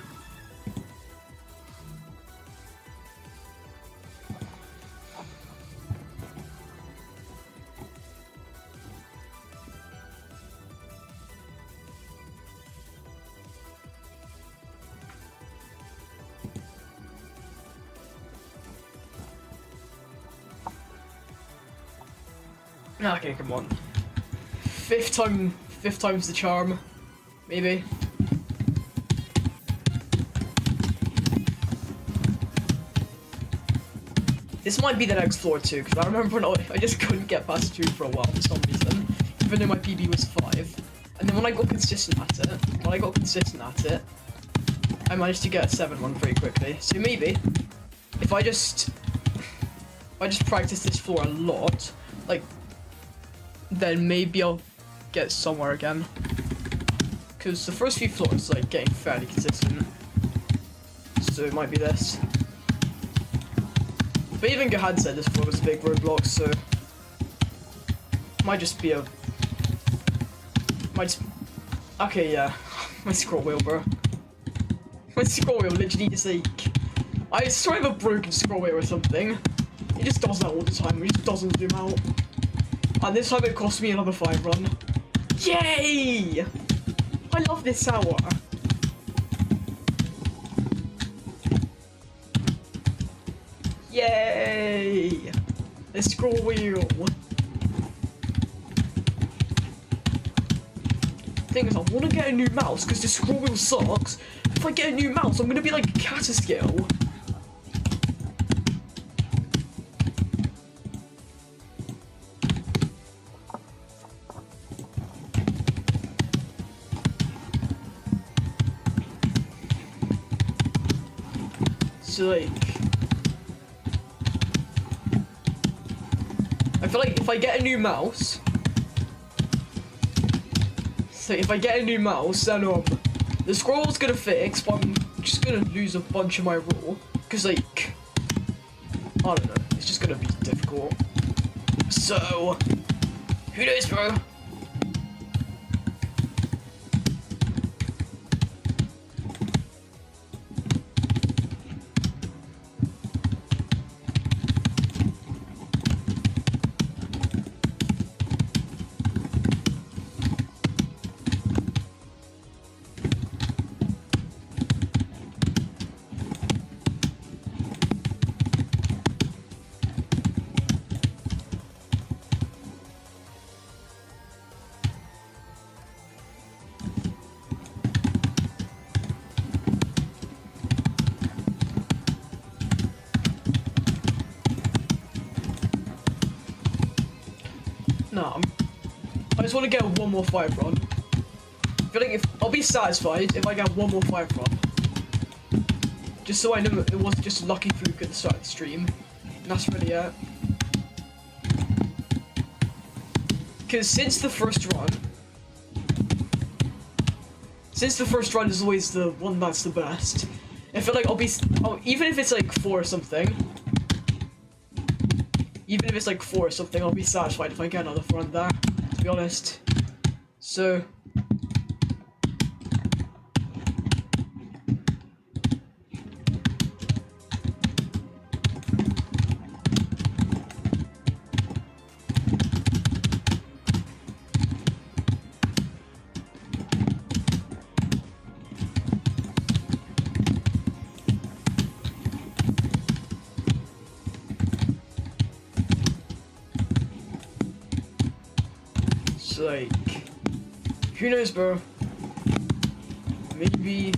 Okay, come on. Fifth time's the charm, maybe. This might be the next floor too, because I remember when I just couldn't get past 2 for a while for some reason, even though my PB was 5. And then when I got consistent at it, I managed to get a 7-1 pretty quickly. So maybe, if I just practice this floor a lot, like, then maybe I'll get somewhere again. Because the first few floors, like, getting fairly consistent. So it might be this. But even Gahad said this floor was a big roadblock, so... Might just be a... Okay, yeah. My scroll wheel, bro. My scroll wheel literally just like... I swear I have a broken scroll wheel or something. It just does that all the time, it just doesn't zoom out. And this time it cost me another 5 run. Yay! I love this tower. Yay! The scroll wheel. Thing is, I want to get a new mouse because the scroll wheel sucks. If I get a new mouse, I'm gonna be like Catascale. So like, I feel like if I get a new mouse, so if I get a new mouse, then the scroll's gonna fix, but I'm just gonna lose a bunch of my roll, cause like, I don't know, it's just gonna be difficult. So, who knows, bro? No, I just want to get one more fire rod. I feel like I'll be satisfied if I get one more fire rod. Just so I know it wasn't just a lucky fluke at the start of the stream. And that's really it. Because since the first run is always the one that's the best, I feel like even if it's like 4 or something, I'll be satisfied if I get another run there, to be honest. So, like, who knows, bro? Maybe.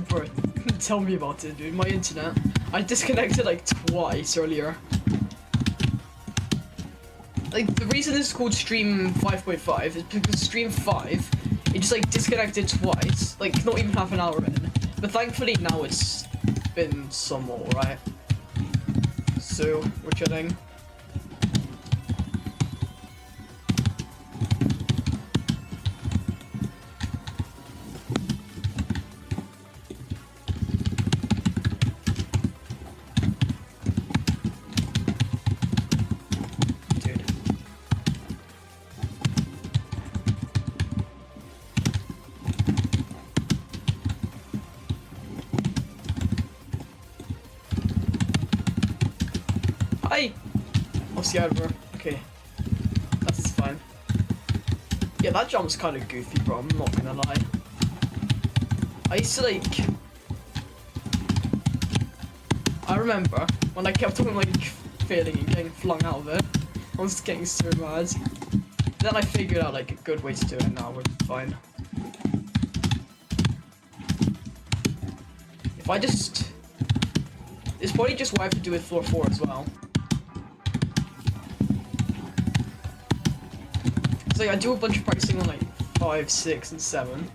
Bro, tell me about it, dude. My internet. I disconnected like twice earlier. Like, the reason this is called stream 5.5 is because stream 5, it just like disconnected twice. Like, not even half an hour in. But thankfully now it's been somewhat alright. So, we're chilling. Yeah, bro. Okay. That's fine. Yeah, that jump's kind of goofy, bro. I'm not gonna lie. I used to like... I remember when I kept on like failing and getting flung out of it. I was getting so mad. Then I figured out like a good way to do it. Now we're fine. If I just... It's probably just what I have to do with floor 4 as well. Like, I do a bunch of practicing on like 5, 6, and 7,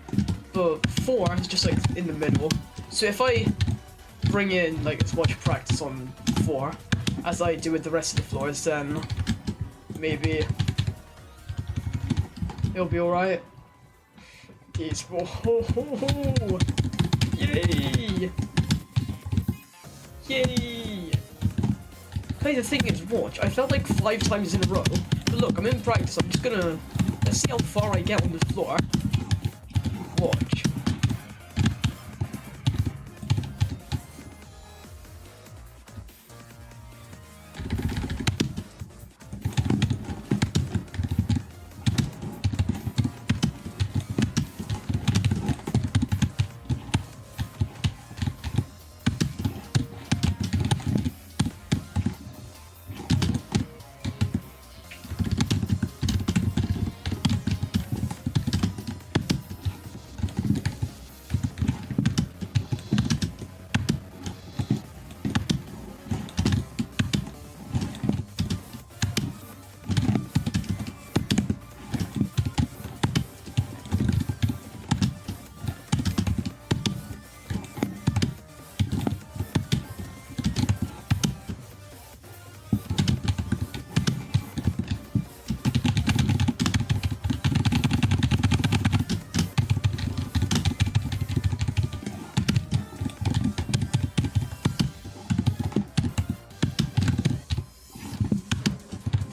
but 4 is just like in the middle. So if I bring in like as much practice on 4 as I do with the rest of the floors, then maybe it'll be alright. Yes. Oh, ho, ho, ho. Yay! Yay! Hey, the thing is, watch, I felt like 5 times in a row. But look, I'm in practice, I'm just gonna... Let's see how far I get on the floor. Watch.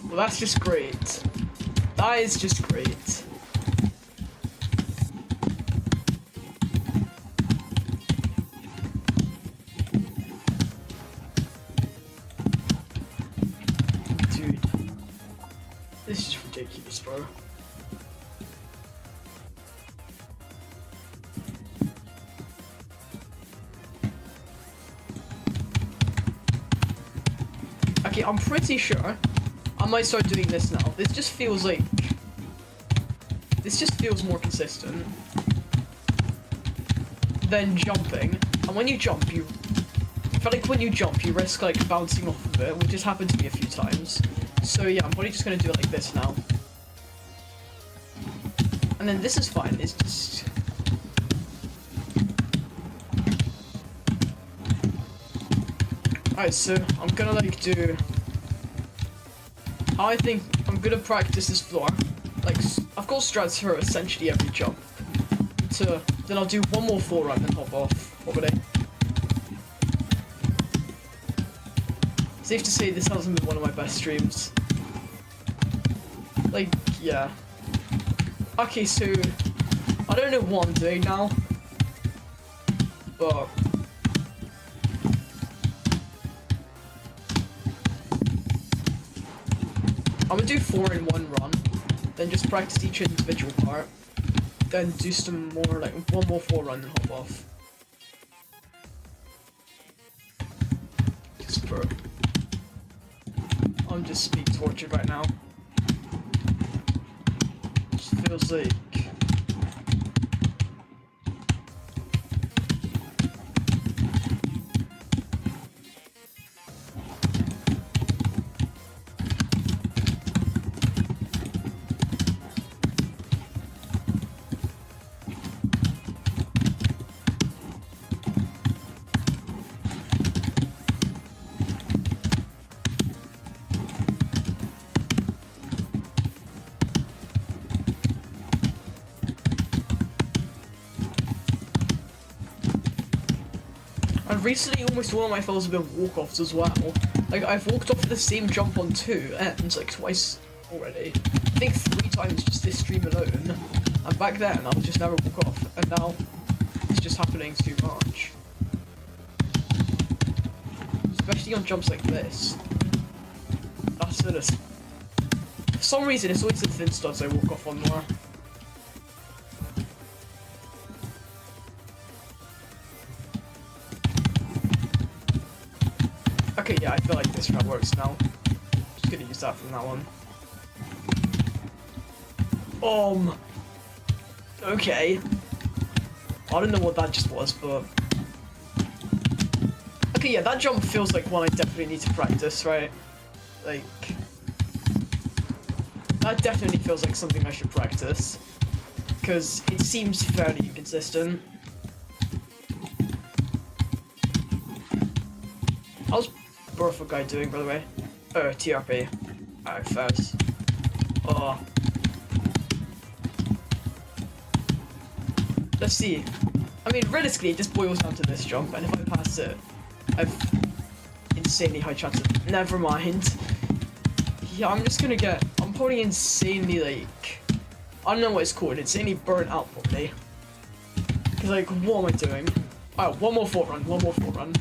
Well, that's just great. That is just great. Dude. This is ridiculous, bro. Okay, I'm pretty sure I might start doing this now. This just feels like... This just feels more consistent than jumping. And when you jump, I feel like when you jump, you risk like bouncing off of it, which has happened to me a few times. So yeah, I'm probably just gonna do it like this now. And then this is fine, it's just... Alright, so I'm gonna like do... I think I'm gonna practice this floor. Like, I've got strats for essentially every jump. Then I'll do one more full run and hop off already. Safe to say this hasn't been one of my best streams. Like, yeah. Okay, so I don't know what I'm doing now, but I'm gonna do 4 in one run, then just practice each individual part, then do some more, like one more 4 run and hop off. Just bro. I'm just being tortured right now. Just feels like... And recently, almost all of my fails have been walk-offs as well. Like, I've walked off the same jump on 2 ends, like, twice already. I think 3 times just this stream alone. And back then, I would just never walk off. And now, it's just happening too much. Especially on jumps like this. That's it. For some reason, it's always the thin studs I walk off on more. Okay, yeah, I feel like this route works now. Just gonna use that from now on. Okay. I don't know what that just was, but... Okay, yeah, that jump feels like one I definitely need to practice, right? Like... That definitely feels like something I should practice. Because it seems fairly inconsistent. How's Burford guy doing, by the way? Oh, TRP. Alright, first. Oh. Let's see. I mean, realistically, it just boils down to this jump, and if I pass it, insanely high chance of. Never mind. Yeah, I'm probably insanely, like. I don't know what it's called. Insanely burnt out, probably. Because, like, what am I doing? Oh, one more fort run.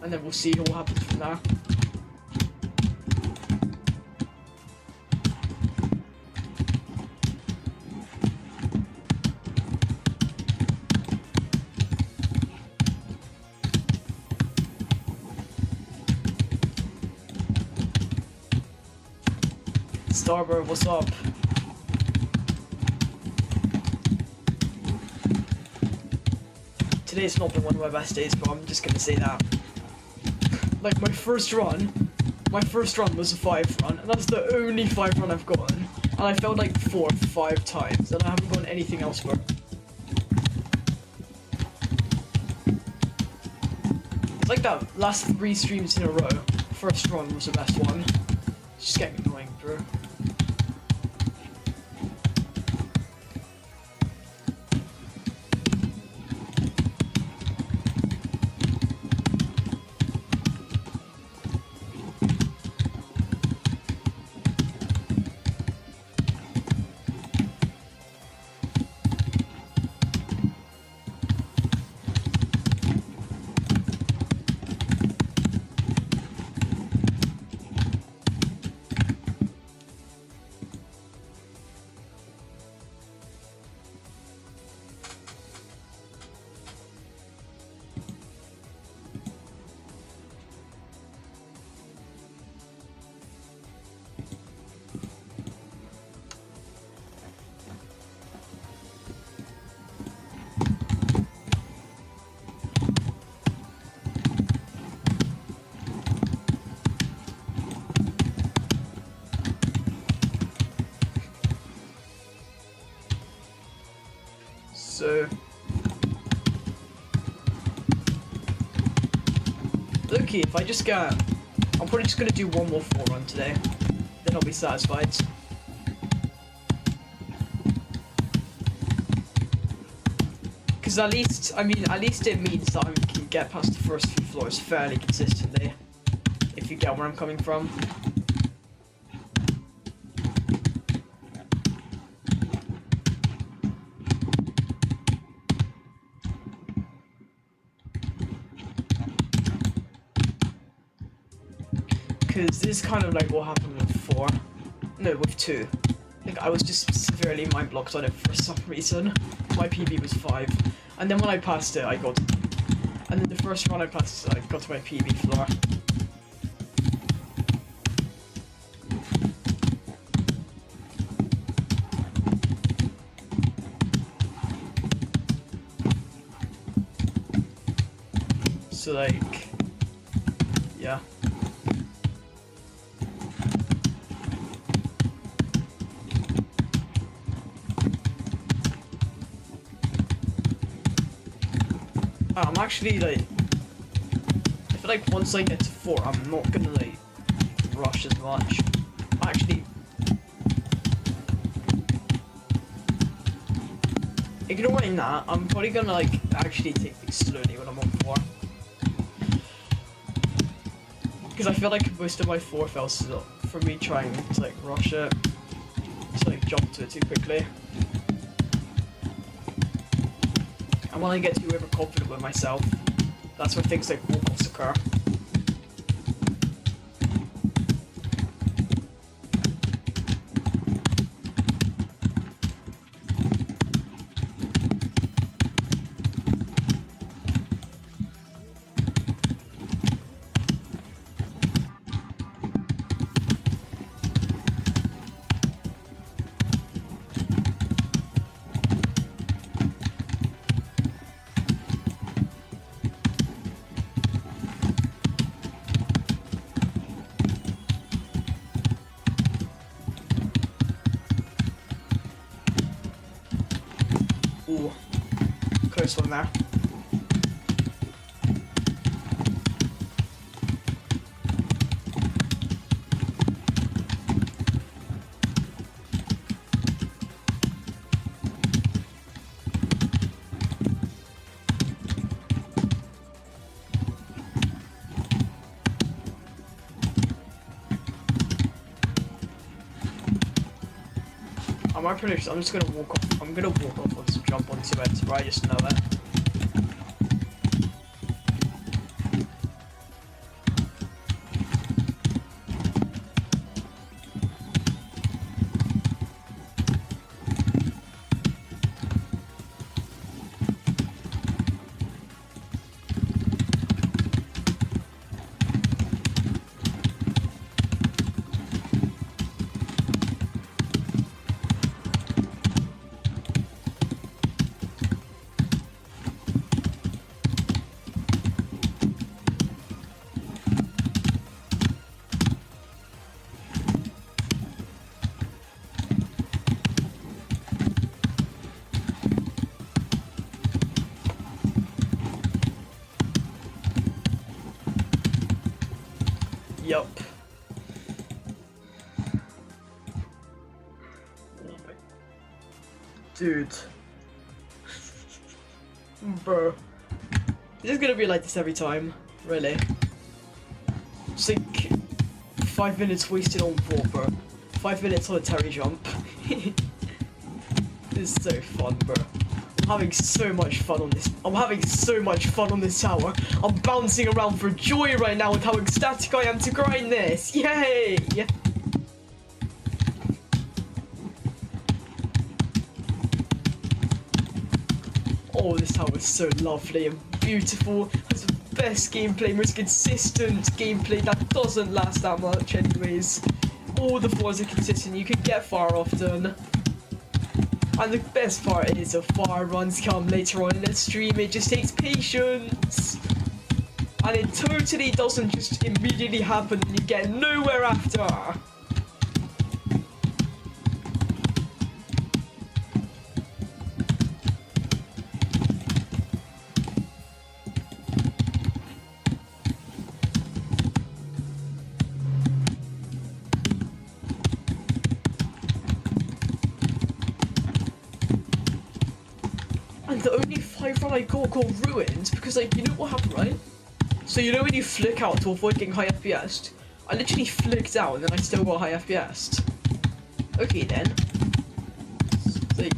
And then we'll see what happens from there. Starbird, what's up? Today's not been one of my best days, but I'm just gonna say that. Like, my first run was a 5 run, and that's the only 5 run I've gotten. And I failed like 4 or 5 times, and I haven't gotten anything elsewhere. It's like that last 3 streams in a row. First run was the best one. It's just getting annoying, bro. So, Loki, if I just get, I'm probably just gonna do one more 4 run today, then I'll be satisfied. Because at least it means that I can get past the first few floors fairly consistently, if you get where I'm coming from. Because this is kind of like what happened with 2. Like, I was just severely mind blocked on it for some reason. My PB was 5, and then when I passed it, and then the first run I passed, I got to my PB floor. So, like, yeah. I'm actually, like, I feel like once I get to 4, I'm not gonna, like, rush as much. Actually, ignoring that, I'm probably gonna, like, actually take things slowly when I'm on 4. Because I feel like most of my 4 fell from me trying to, like, rush it, to, like, jump to it too quickly. And when I get too overconfident with myself, that's where things like walk-offs occur. Ooh, close one there. I'm pretty sure I'm just gonna walk off. I'm gonna walk off once to jump onto it, right? I just know it. Yup. Dude. Bro. This is gonna be like this every time, really. It's like 5 minutes wasted on vault, bro. 5 minutes on a Terry jump. This is so fun, bro. I'm having so much fun on this. I'm having so much fun on this tower. I'm bouncing around for joy right now with how ecstatic I am to grind this. Yay! Oh, this tower is so lovely and beautiful. It's the best gameplay, most consistent gameplay that doesn't last that much anyways. All the floors are consistent, you can get far often. And the best part is the far runs come later on in the stream, it just takes patience. And it totally doesn't just immediately happen and you get nowhere after. And the only 5 run I got ruined because, like, you know what happened, right? So you know when you flick out to avoid getting high FPS? I literally flicked out and then I still got high FPS. Okay then. It's like...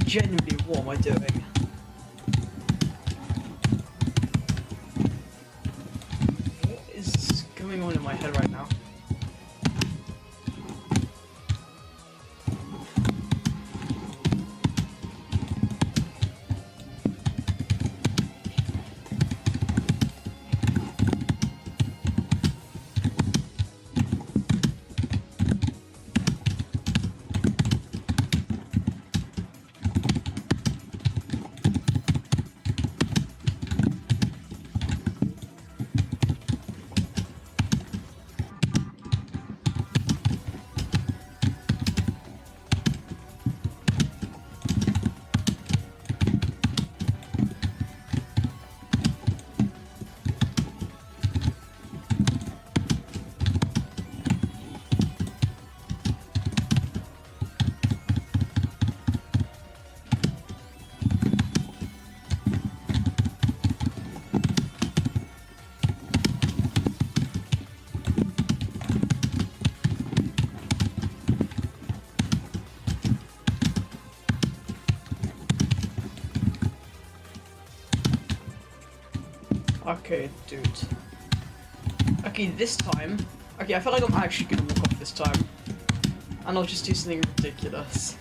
Genuinely, what am I doing? What is going on in my head right now? Okay, dude. Okay, this time. Okay, I feel like I'm actually gonna walk off this time. And I'll just do something ridiculous.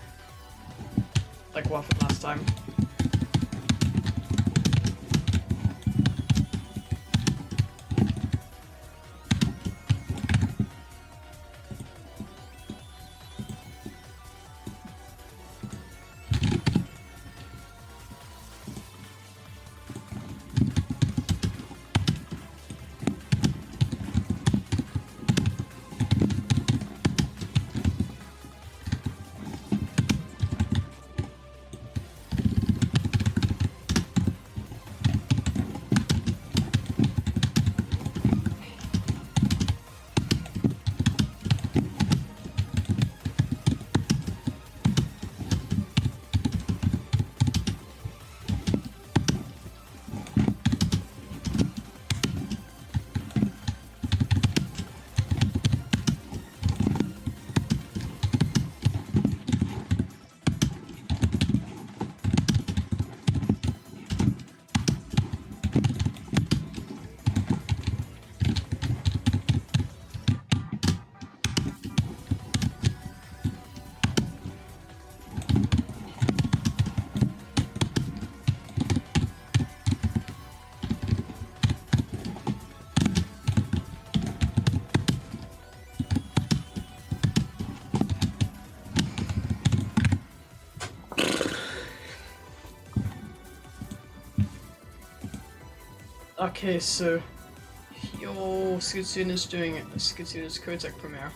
Like what happened last time. Okay, so yo, Skitsune is doing it. Skitsune's Kotek premiere.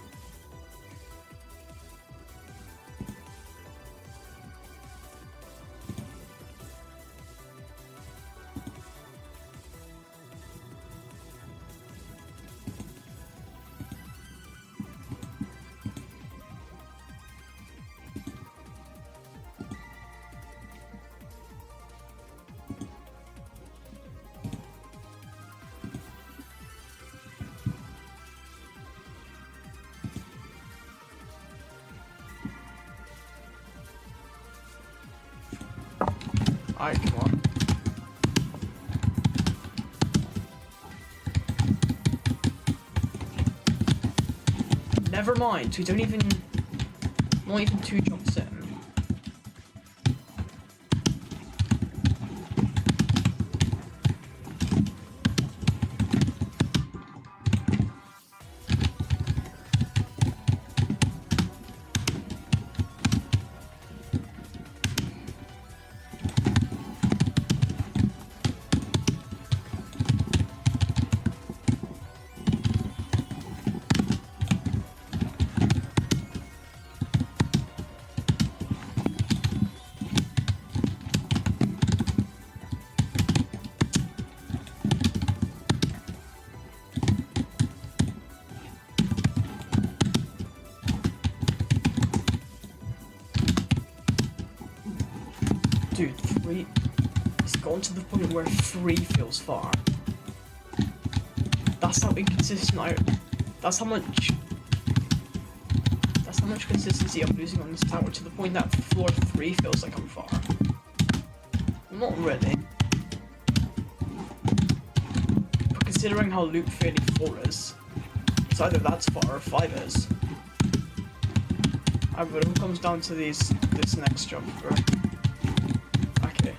Alright, come on. Never mind, we don't even... Not even 2 jumps in. Dude, 3... It's gone to the point where 3 feels far. That's how inconsistent I... That's how much consistency I'm losing on this tower, to the point that floor 3 feels like I'm far. Not really. But considering how loop failing 4 is, it's either that's far or 5 is. But it all comes down to this next jump, bro. Okay.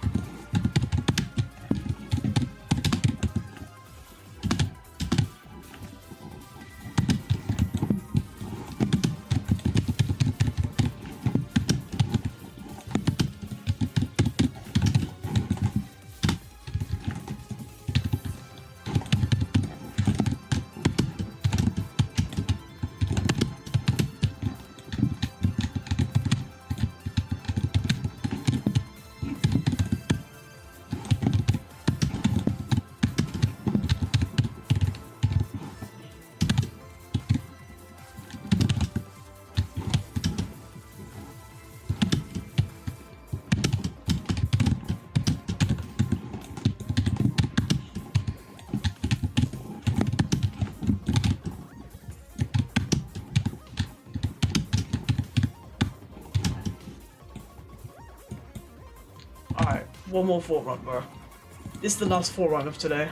Alright, one more 4 run, bro. This is the last 4 run of today.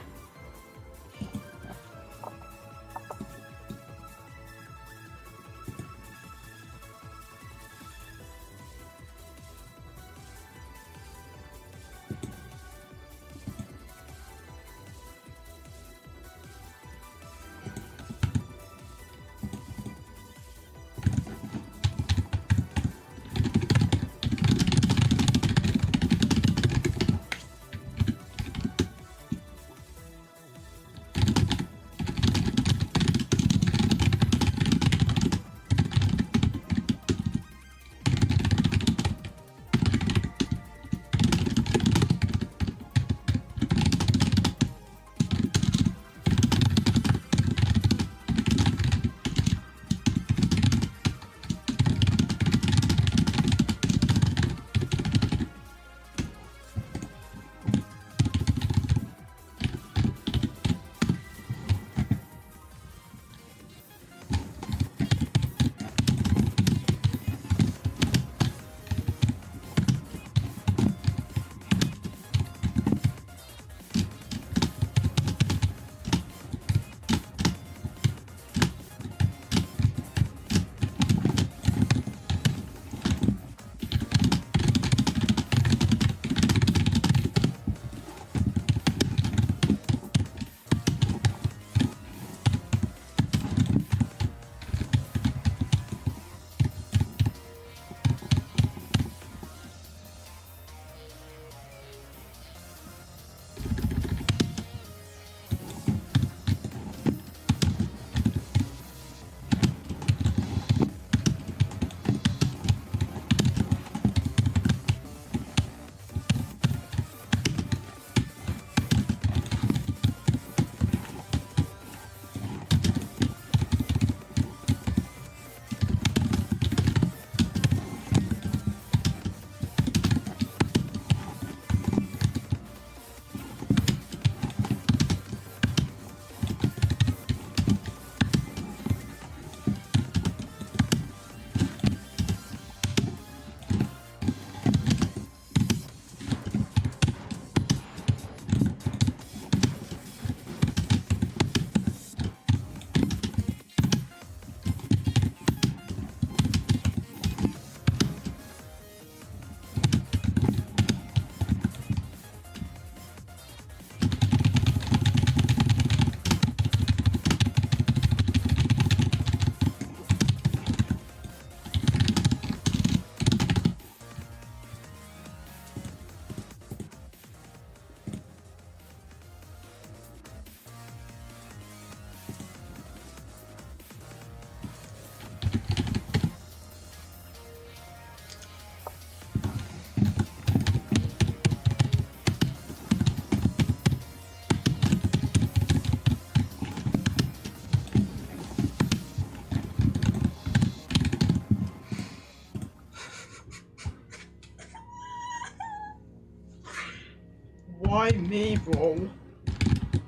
Why me, bro?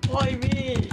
Why me?